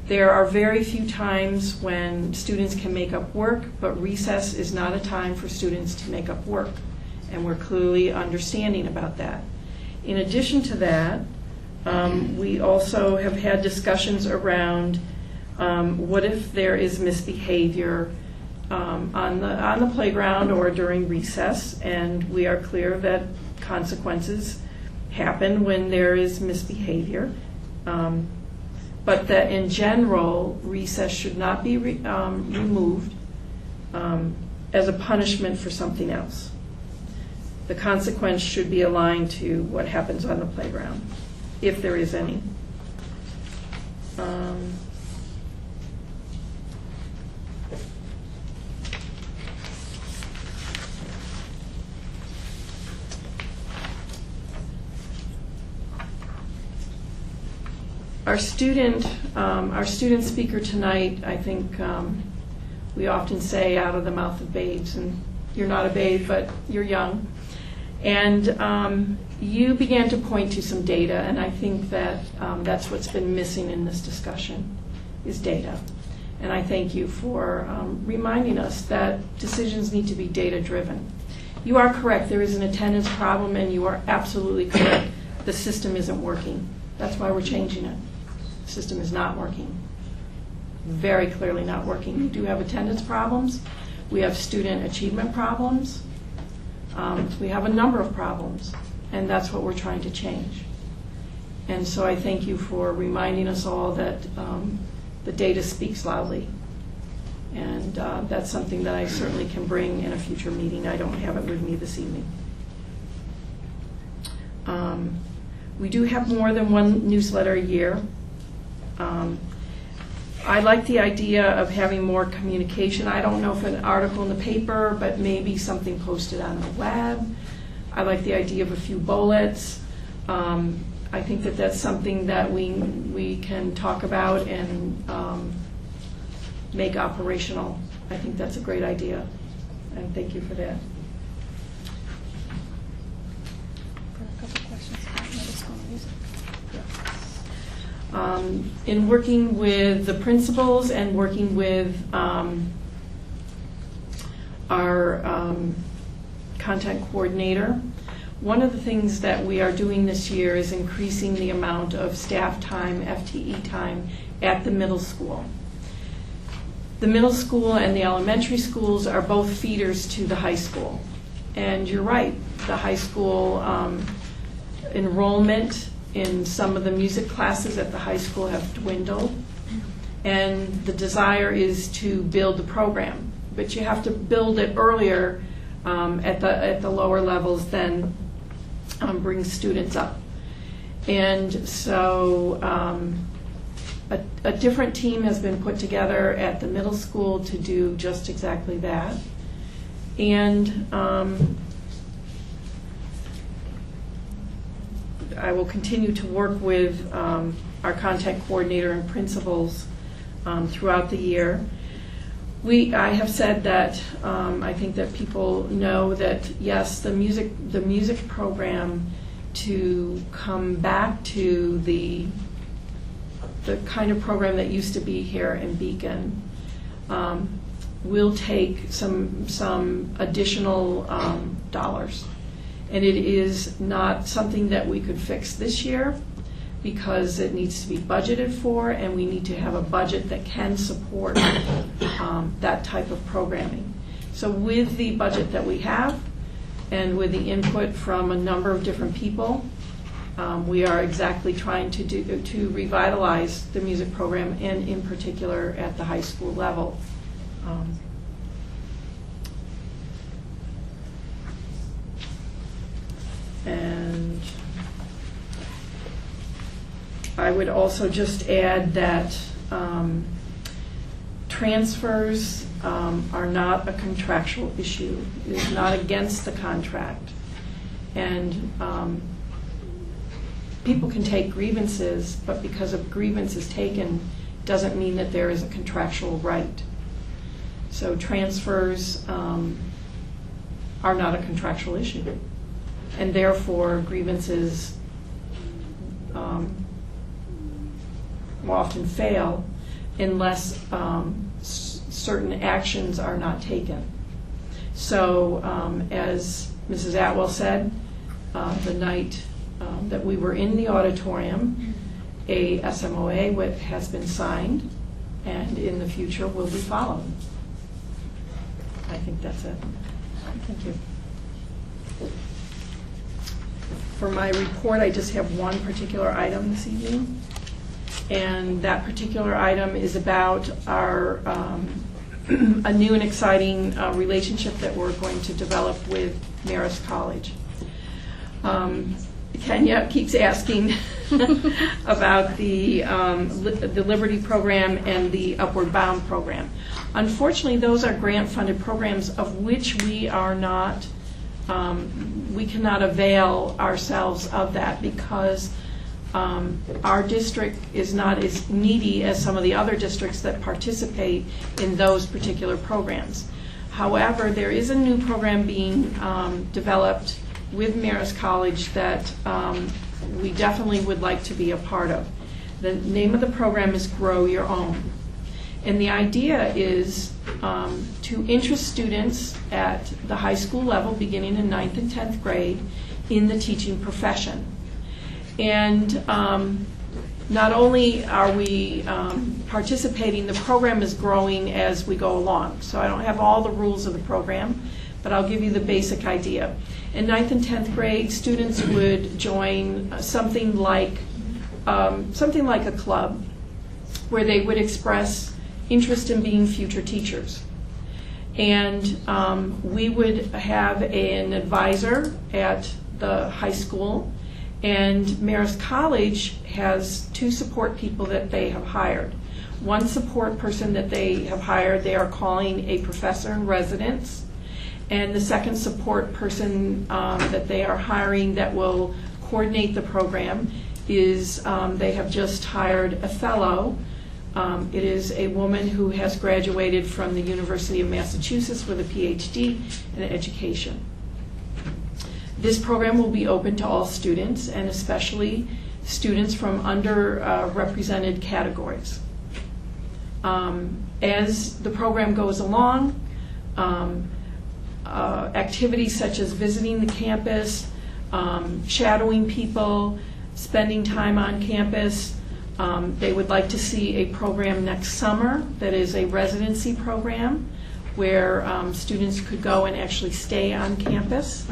there are very few times when students can make up work, but recess is not a time for students to make up work. And we're clearly understanding about that. In addition to that, we also have had discussions around what if there is misbehavior on the playground or during recess, and we are clear that consequences happen when there is misbehavior, but that in general recess should not be removed as a punishment for something else. The consequence should be aligned to what happens on the playground, if there is any. Our student speaker tonight, I think we often say out of the mouth of babes, and you're not a babe, but you're young. And you began to point to some data, and I think that that's what's been missing in this discussion, is data. And I thank you for reminding us that decisions need to be data-driven. You are correct, there is an attendance problem, and you are absolutely correct. The system isn't working. That's why we're changing it. The system is not working. Very clearly not working. We do have attendance problems. We have student achievement problems. We have a number of problems, and that's what we're trying to change. And so I thank you for reminding us all that the data speaks loudly. And that's something that I certainly can bring in a future meeting. I don't have it with me this evening. We do have more than one newsletter a year. I like the idea of having more communication. I don't know if an article in the paper, but maybe something posted on the web. I like the idea of a few bullets. I think that that's something that we can talk about and make operational. I think that's a great idea, and thank you for that. In working with the principals and working with our content coordinator, one of the things that we are doing this year is increasing the amount of staff time, FTE time, at the middle school. The middle school and the elementary schools are both feeders to the high school. And you're right, the high school enrollment in some of the music classes at the high school have dwindled, and the desire is to build the program, but you have to build it earlier at the lower levels than bring students up. And so a different team has been put together at the middle school to do just exactly that. And I will continue to work with our content coordinator and principals throughout the year. I have said that I think that people know that, yes, the music program to come back to the kind of program that used to be here in Beacon will take some additional dollars. And it is not something that we could fix this year because it needs to be budgeted for, and we need to have a budget that can support that type of programming. So with the budget that we have and with the input from a number of different people, we are exactly trying to revitalize the music program, and in particular at the high school level. And I would also just add that transfers are not a contractual issue. It is not against the contract. And people can take grievances, but because a grievance is taken doesn't mean that there is a contractual right. So transfers are not a contractual issue. And therefore, grievances will often fail unless certain actions are not taken. So as Mrs. Atwell said, the night that we were in the auditorium, a SMOA has been signed, and in the future will be followed. I think that's it. Thank you. For my report, I just have one particular item this evening, and that particular item is about our a new and exciting relationship that we're going to develop with Marist College. Kenya keeps asking about the Liberty program and the Upward Bound program. Unfortunately, those are grant-funded programs of which we are not. We cannot avail ourselves of that because our district is not as needy as some of the other districts that participate in those particular programs. However, there is a new program being developed with Marist College that we definitely would like to be a part of. The name of the program is Grow Your Own. And the idea is to interest students at the high school level, beginning in 9th and 10th grade, in the teaching profession. And not only are we participating, the program is growing as we go along. So I don't have all the rules of the program, but I'll give you the basic idea. In 9th and 10th grade, students would join something like a club where they would express interest in being future teachers. And we would have an advisor at the high school, and Marist College has 2 support people that they have hired. One support person that they have hired, they are calling a professor in residence, and the second support person that they are hiring that will coordinate the program is they have just hired a fellow. It is a woman who has graduated from the University of Massachusetts with a PhD in education. This program will be open to all students, and especially students from underrepresented categories. As the program goes along, activities such as visiting the campus, shadowing people, spending time on campus. They would like to see a program next summer that is a residency program where students could go and actually stay on campus.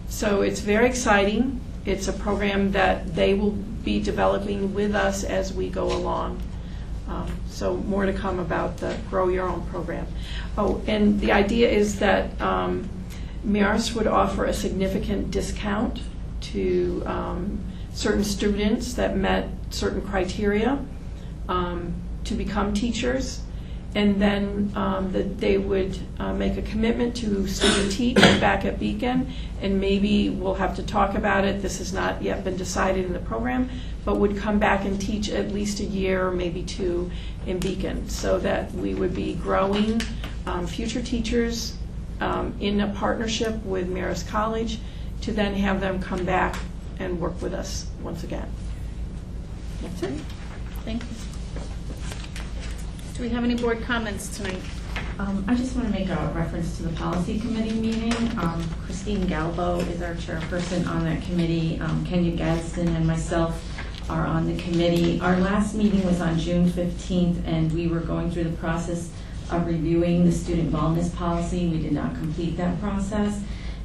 So it's very exciting. It's a program that they will be developing with us as we go along. So more to come about the Grow Your Own program. Oh, and the idea is that Marist would offer a significant discount to certain students that met certain criteria to become teachers, and then that they would make a commitment to student teach back at Beacon, and maybe we'll have to talk about it. This has not yet been decided in the program, but would come back and teach at least a year or maybe 2 in Beacon, so that we would be growing future teachers in a partnership with Marist College to then have them come back and work with us once again. That's it. Thank you. Do we have any board comments tonight? I just want to make a reference to the policy committee meeting. Christine Galbo is our chairperson on that committee. Kenya Gadsden and myself are on the committee. Our last meeting was on June 15th, and we were going through the process of reviewing the student wellness policy. We did not complete that process.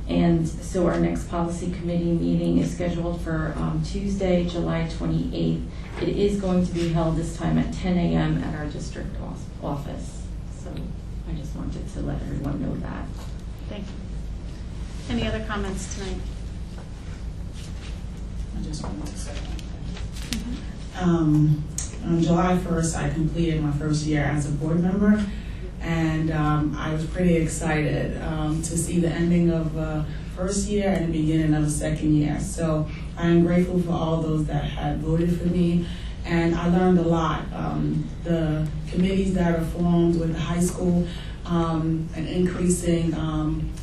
And so our next policy committee meeting is scheduled for Tuesday, July 28th. It is going to be held this time at 10 a.m. at our district office. So I just wanted to let everyone know that. Thank you. Any other comments tonight? I just wanted to say on July 1st, I completed my first year as a board member, and I was pretty excited to see the ending of first year and the beginning of the second year. So I am grateful for all those that had voted for me, and I learned a lot. The committees that are formed with the high school, an increasing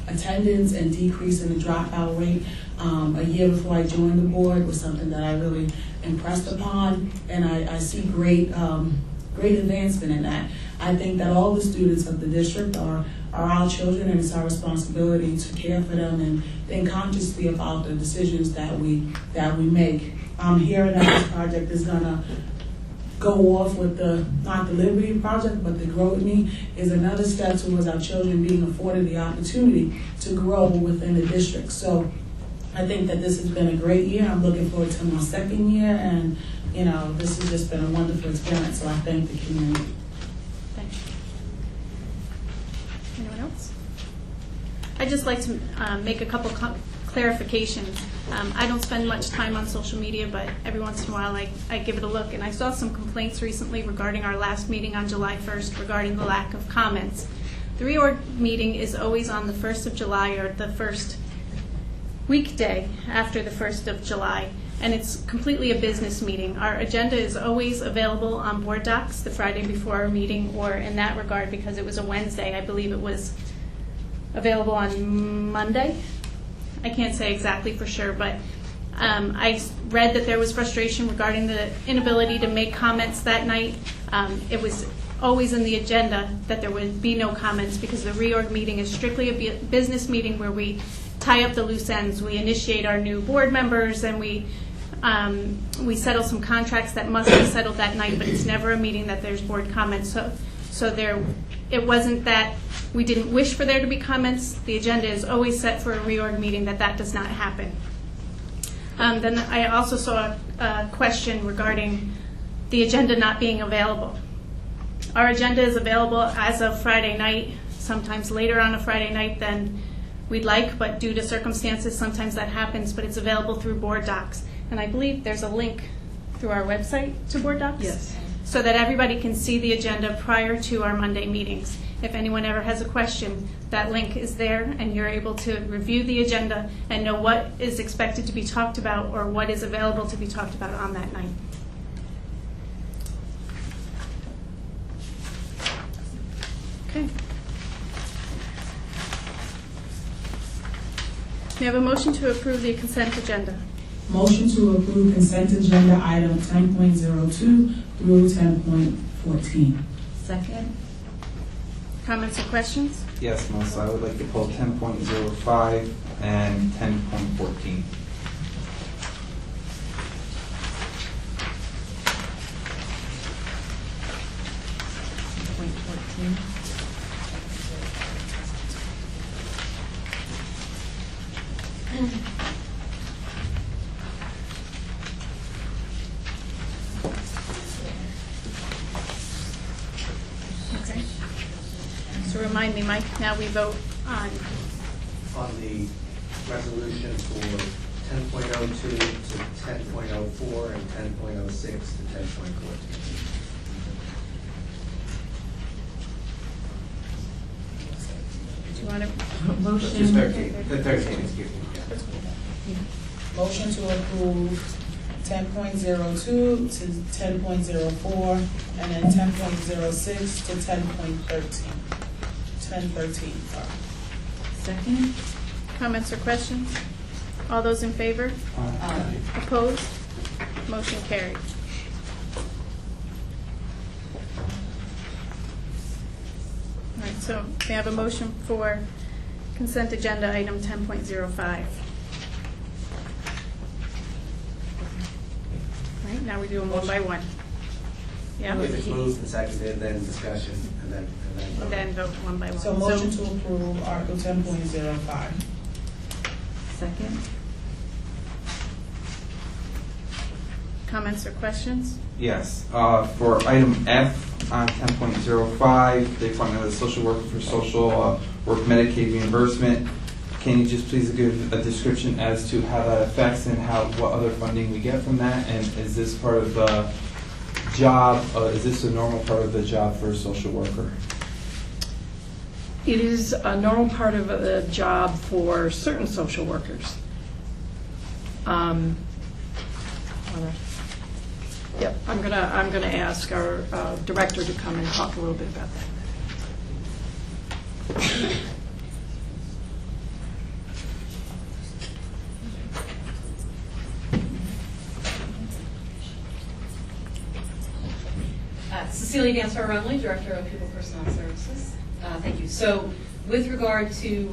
attendance and decreasing the dropout rate a year before I joined the board was something that I really impressed upon, and I see great advancement in that. I think that all the students of the district are our children, and it's our responsibility to care for them and think consciously about the decisions that we make. Hearing that this project is gonna go off with not the Liberty Project, but the Grow With Me is another step towards our children being afforded the opportunity to grow within the district. So I think that this has been a great year. I'm looking forward to my second year, and this has just been a wonderful experience, so I thank the community. Thank you. Anyone else? I'd just like to make a couple clarifications. I don't spend much time on social media, but every once in a while I give it a look, and I saw some complaints recently regarding our last meeting on July 1st regarding the lack of comments. The reorg meeting is always on the 1st of July or the first weekday after the 1st of July, and it's completely a business meeting. Our agenda is always available on board docs the Friday before our meeting, or in that regard, because it was a Wednesday, I believe it was available on Monday. I can't say exactly for sure, but I read that there was frustration regarding the inability to make comments that night. It was always in the agenda that there would be no comments because the reorg meeting is strictly a business meeting where we tie up the loose ends. We initiate our new board members, and we settle some contracts that must be settled that night, but it's never a meeting that there's board comments. So it wasn't that we didn't wish for there to be comments. The agenda is always set for a reorg meeting that does not happen. Then I also saw a question regarding the agenda not being available. Our agenda is available as of Friday night, sometimes later on a Friday night than we'd like, but due to circumstances, sometimes that happens, but it's available through board docs. And I believe there's a link through our website to board docs? Yes. So that everybody can see the agenda prior to our Monday meetings. If anyone ever has a question, that link is there, and you're able to review the agenda and know what is expected to be talked about or what is available to be talked about on that night. Okay. May I have a motion to approve the consent agenda? Motion to approve consent agenda item 10.02 through 10.14. Second. Comments or questions? Yes, Melissa, I would like to pull 10.05 and 10.14. Okay. So remind me, Mike, now we vote on the resolution for 10.02 to 10.04 and 10.06 to 10.14. want to? Just 13, the 13, excuse me. Motion to approve 10.02 to 10.04, and then 10.06 to 10.13. 10.13, sorry. Second. Comments or questions? All those in favor? Aye. Opposed? Motion carried. All right, so we have a motion for consent agenda item 10.05. All right, now we do them one by one. Yeah? If it's moved and seconded, then discussion, and then And then vote one by one. So motion to approve Article 10.05. Second. Comments or questions? Yes, for item F on 10.05, the appointment of the social worker for social work Medicaid reimbursement. Can you just please give a description as to how that affects and what other funding we get from that? And is this part of the job, is this a normal part of the job for a social worker? It is a normal part of the job for certain social workers. Yep, I'm gonna ask our director to come and talk a little bit about that. Cecilia Gansfar-Runley, Director of People Personnel Services. Thank you. So with regard to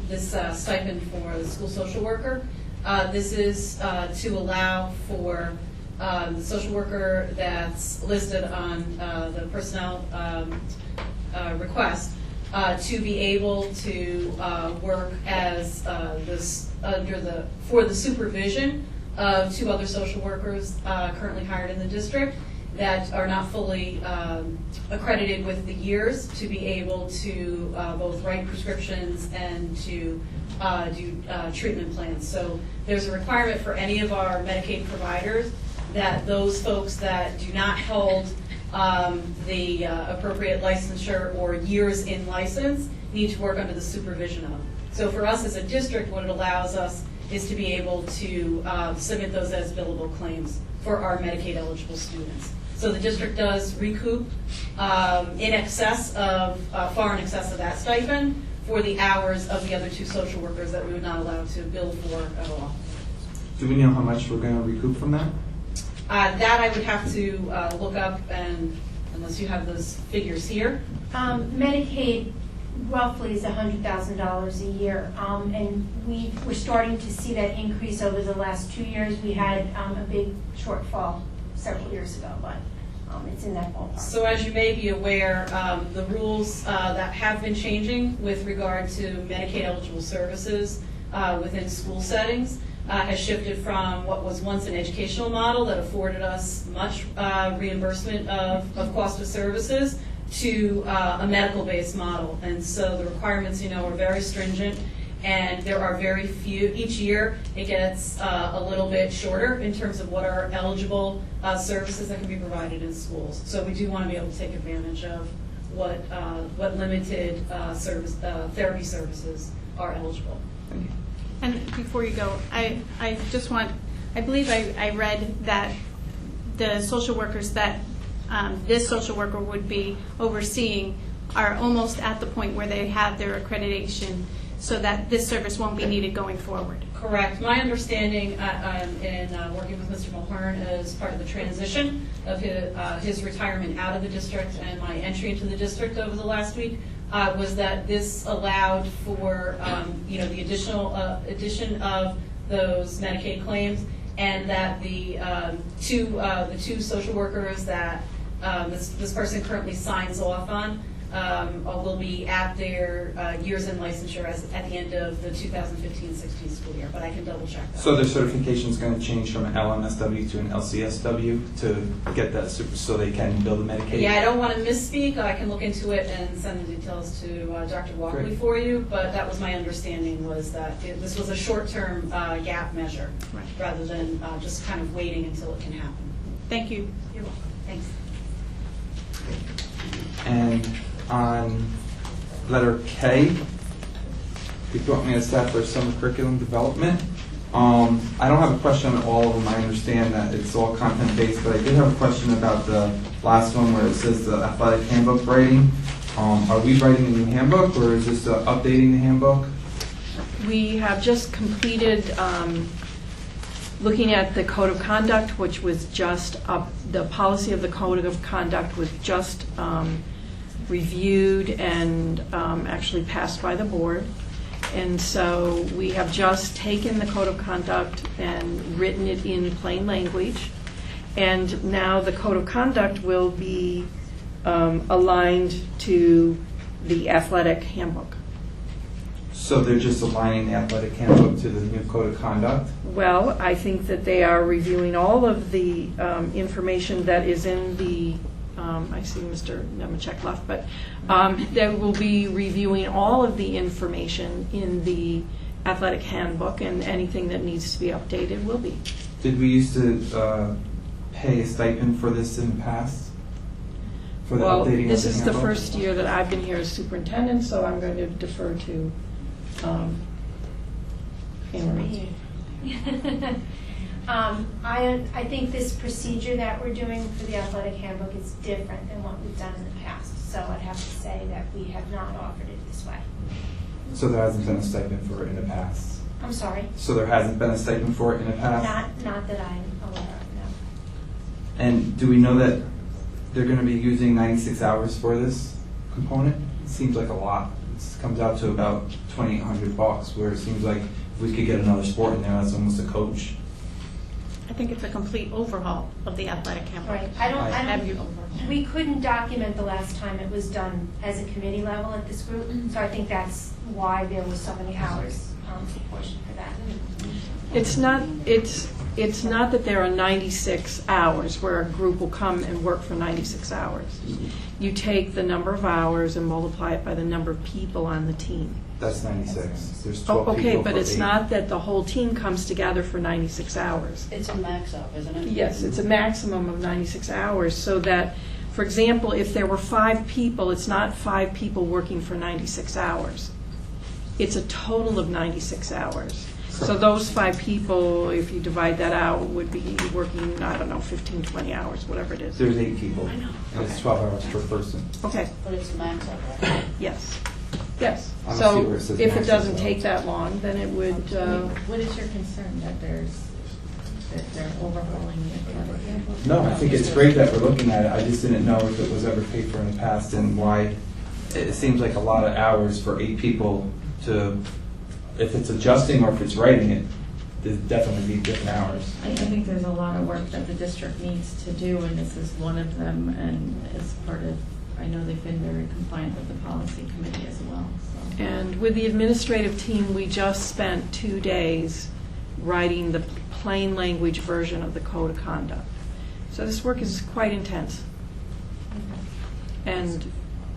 this stipend for the school social worker, this is to allow for the social worker that's listed on the personnel request to be able to work as for the supervision of 2 other social workers currently hired in the district that are not fully accredited with the years, to be able to both write prescriptions and to do treatment plans. So there's a requirement for any of our Medicaid providers that those folks that do not hold the appropriate licensure or years in license need to work under the supervision of. So for us as a district, what it allows us is to be able to submit those as billable claims for our Medicaid eligible students. So the district does recoup far in excess of that stipend for the hours of the other 2 social workers that we would not allow to bill for at all. Do we know how much we're going to recoup from that? That I would have to look up, and unless you have those figures here. Medicaid roughly is $100,000 a year, and we're starting to see that increase over the last 2 years. We had a big shortfall several years ago, but it's in that ballpark. So as you may be aware, the rules that have been changing with regard to Medicaid eligible services within school settings has shifted from what was once an educational model that afforded us much reimbursement of cost of services to a medical-based model. And so the requirements, are very stringent, and there are very few. Each year it gets a little bit shorter in terms of what are eligible services that can be provided in schools. So we do want to be able to take advantage of what limited therapy services are eligible. Thank you. And before you go, I believe I read that the social workers that this social worker would be overseeing are almost at the point where they have their accreditation, so that this service won't be needed going forward. Correct. My understanding in working with Mr. Mulhern as part of the transition of his retirement out of the district and my entry into the district over the last week was that this allowed for the addition of those Medicaid claims, and that the two social workers that this person currently signs off on will be at their years in licensure at the end of the 2015-16 school year, but I can double check that. So their certification is going to change from an LMSW to an LCSW to get that so they can build a Medicaid? Yeah, I don't want to misspeak. I can look into it and send the details to Dr. Walkley Great. for you, but that was my understanding, was that this was a short-term gap measure rather than just kind of waiting until it can happen. Thank you. You're welcome. Thanks. And on letter K, Department of Staff for Summer Curriculum Development. I don't have a question on all of them. I understand that it's all content-based, but I did have a question about the last one where it says the athletic handbook writing. Are we writing a new handbook, or is this updating the handbook? We have just completed looking at the Code of Conduct, which was just the policy of the Code of Conduct was just reviewed and actually passed by the board. And so we have just taken the Code of Conduct and written it in plain language. And now the Code of Conduct will be aligned to the athletic handbook. So they're just aligning the athletic handbook to the new Code of Conduct? Well, I think that they are reviewing all of the information that is in the, I see Mr. Nemechek left, but they will be reviewing all of the information in the athletic handbook, and anything that needs to be updated will be. Did we used to pay a stipend for this in the past? For the Well, updating this of the is the handbook? first year that I've been here as superintendent, so I'm going to defer to Anne Marie. I think this procedure that we're doing for the athletic handbook is different than what we've done in the past. So I'd have to say that we have not offered it this way. So there hasn't been a stipend for it in the past? I'm sorry? So there hasn't been a stipend for it in the past? Not that I'm aware of, no. And do we know that they're going to be using 96 hours for this component? It seems like a lot. It comes out to about $2,800, where it seems like if we could get another sport in there, that's almost a coach. I think it's a complete overhaul of the athletic handbook. Right. Have you We couldn't document the last time it was done as a committee level at this group, so I think that's why there was so many hours proportioned for that. It's not that there are 96 hours where a group will come and work for 96 hours. You take the number of hours and multiply it by the number of people on the team. That's 96. There's 12 Okay, people but for it's 8. not that the whole team comes together for 96 hours. It's a max up, isn't it? Yes, it's a maximum of 96 hours, so that, for example, if there were 5 people, it's not 5 people working for 96 hours. It's a total of 96 hours. So those 5 people, if you divide that out, would be working, I don't know, 15, 20 hours, whatever it is. There's 8 people. I know. And it's 12 hours per person. Okay. But it's a max up, right? Yes. Yes. I don't see So where it says if it max doesn't as well. take that long, then it would, What is your concern, that they're overhauling the athletic handbook? No, I think it's great that we're looking at it. I just didn't know if it was ever paid for in the past and why. It seems like a lot of hours for 8 people to, if it's adjusting or if it's writing it, there'd definitely be different hours. I think there's a lot of work that the district needs to do, and this is one of them, and as part of, I know they've been very compliant with the policy committee as well. So. and with the administrative team, we just spent 2 days writing the plain language version of the Code of Conduct. So this work is quite intense. And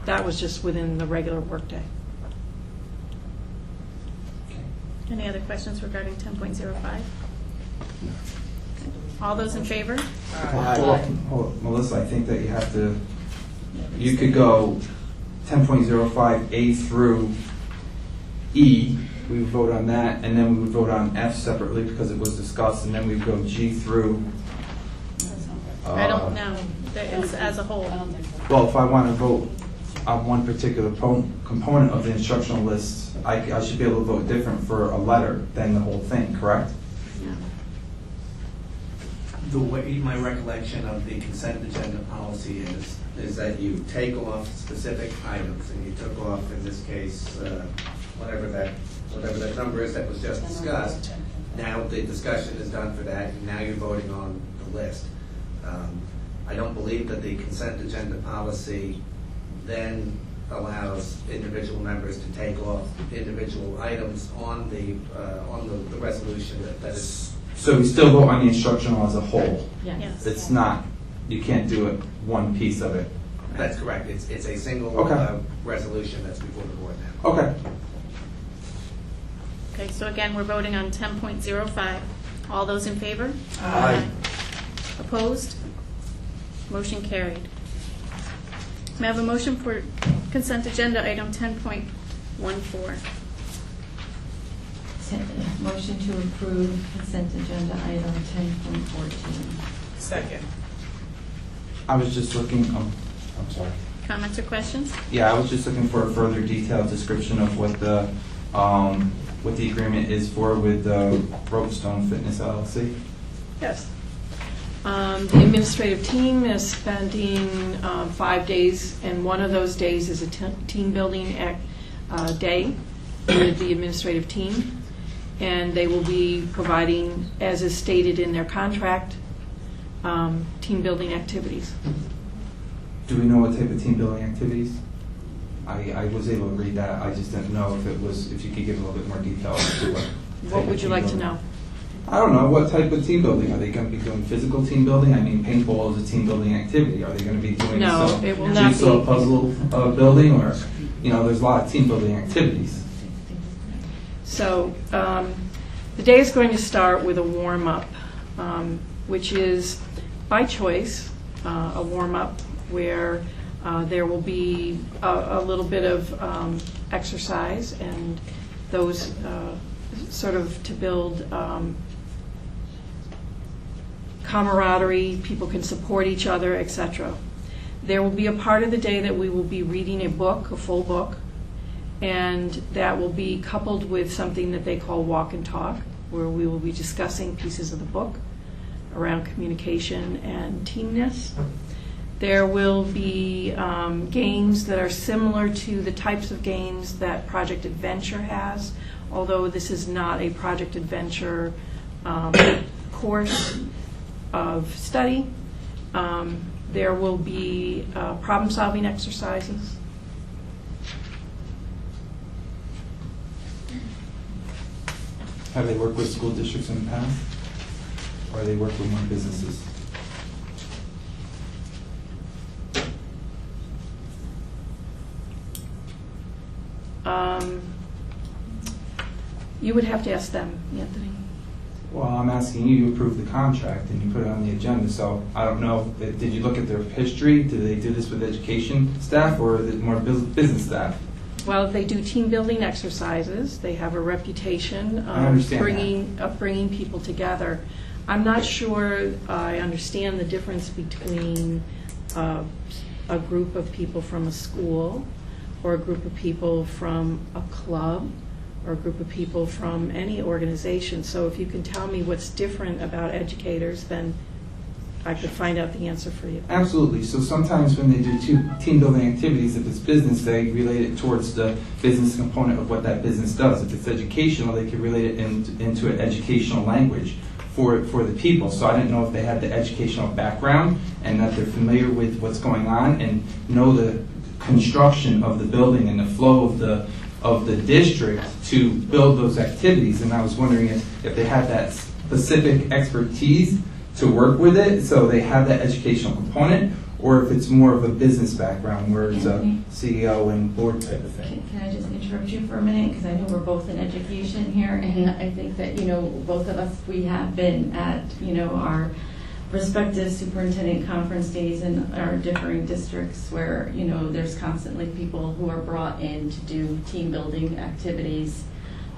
that was just within the regular workday. Any other questions regarding 10.05? All those in favor? Well, Melissa, I think that you have to, you could go 10.05 A through E, we would vote on that, and then we would vote on F separately because it was discussed, and then we'd go G through. I don't know. It's as a whole. Well, if I want to vote on one particular component of the instructional list, I should be able to vote different for a letter than the whole thing, correct? The way, my recollection of the consent agenda policy is that you take off specific items, and you took off, in this case, whatever that number is that was just discussed. Now the discussion is done for that, and now you're voting on the list. I don't believe that the consent agenda policy then allows individual members to take off individual items on the resolution that is. So we still vote on the instructional as a whole? Yes. It's not, you can't do it one piece of it? That's correct. It's a single resolution that's before the board now. Okay. Okay, so again, we're voting on 10.05. All those in favor? Aye. Opposed? Motion carried. May I have a motion for consent agenda item 10.14? Motion to approve consent agenda item 10.14. Second. I was just looking, I'm sorry. Comments or questions? Yeah, I was just looking for a further detailed description of what the agreement is for with Roadstone Fitness LLC. Yes. The administrative team is spending 5 days, and one of those days is a team building day with the administrative team. And they will be providing, as is stated in their contract, team building activities. Do we know what type of team building activities? I was able to read that. I just didn't know if you could give a little bit more detail as to What would you like to know? I don't know. What type of team building? Are they going to be doing physical team building? I mean, paintball is a team building activity. Are they going to be doing some it will not jigsaw be. puzzle building? Or, there's a lot of team building activities. So the day is going to start with a warm-up, which is, by choice, a warm-up where there will be a little bit of exercise, and those sort of to build camaraderie, people can support each other, etc. There will be a part of the day that we will be reading a book, a full book, and that will be coupled with something that they call walk and talk, where we will be discussing pieces of the book around communication and teamness. There will be games that are similar to the types of games that Project Adventure has, although this is not a Project Adventure course of study. There will be problem-solving exercises. Have they worked with school districts in the past? Or have they worked with more businesses? You would have to ask them, Anthony. Well, I'm asking you, you approved the contract and you put it on the agenda, so I don't know, did you look at their history? Did they do this with education staff or is it more business staff? Well, they do team building exercises. They have a reputation I of understand bringing people together. I'm not sure I understand the difference between a group of people from a school or a group of people from a club or a group of people from any organization. So if you can tell me what's different about educators, then I could find out the answer for you. Absolutely. So sometimes when they do team building activities, if it's business, they relate it towards the business component of what that business does. If it's educational, they can relate it into an educational language for the people. So I didn't know if they had the educational background and that they're familiar with what's going on and know the construction of the building and the flow of the district to build those activities. And I was wondering if they had that specific expertise to work with it, so they have that educational component, or if it's more of a business background where it's a CEO and board type of thing. Can I just interrupt you for a minute? Because I know we're both in education here, and I think that, both of us, we have been at, our respective superintendent conference days in our differing districts where, there's constantly people who are brought in to do team building activities,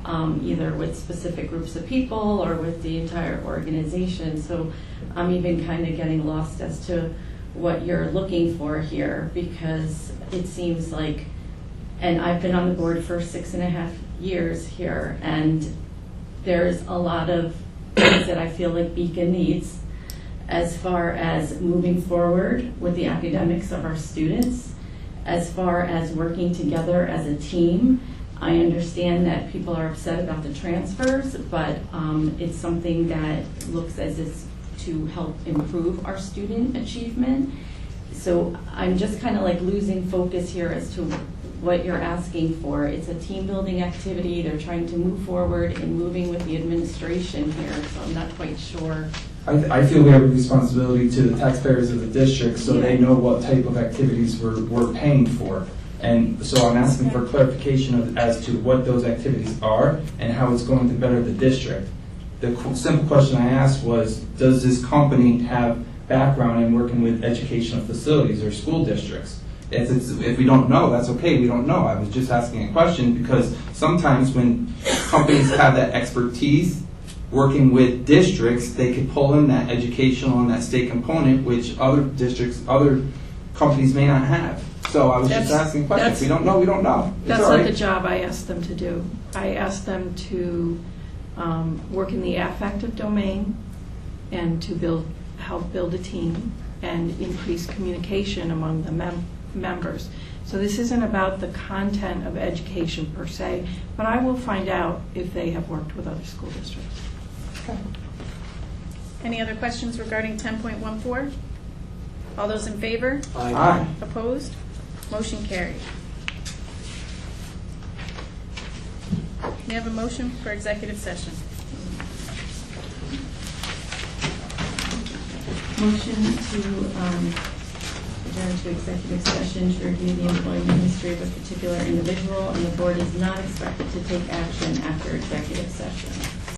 either with specific groups of people or with the entire organization. So I'm even kind of getting lost as to what you're looking for here, because it seems like, and I've been on the board for 6.5 years here, and there's a lot of things that I feel like Beacon needs as far as moving forward with the academics of our students, as far as working together as a team. I understand that people are upset about the transfers, but it's something that looks as if to help improve our student achievement. So I'm just kind of like losing focus here as to what you're asking for. It's a team building activity. They're trying to move forward and moving with the administration here, so I'm not quite sure. I feel we have a responsibility to the taxpayers of the district so they know what type of activities we're paying for. And so I'm asking for clarification as to what those activities are and how it's going to better the district. The simple question I asked was, does this company have background in working with educational facilities or school districts? If we don't know, that's okay, we don't know. I was just asking a question because sometimes when companies have that expertise working with districts, they could pull in that educational and that state component, which other districts, other companies may not have. So I was just asking questions. If we don't know, we don't know. That's not the job I asked them to do. I asked them to work in the affective domain and to help build a team and increase communication among the members. So this isn't about the content of education per se, but I will find out if they have worked with other school districts. Any other questions regarding 10.14? All those in favor? Aye. Opposed? Motion carried. May I have a motion for executive session? Motion to adjourn to executive session to review the employment history of a particular individual, and the board is not expected to take action after executive session.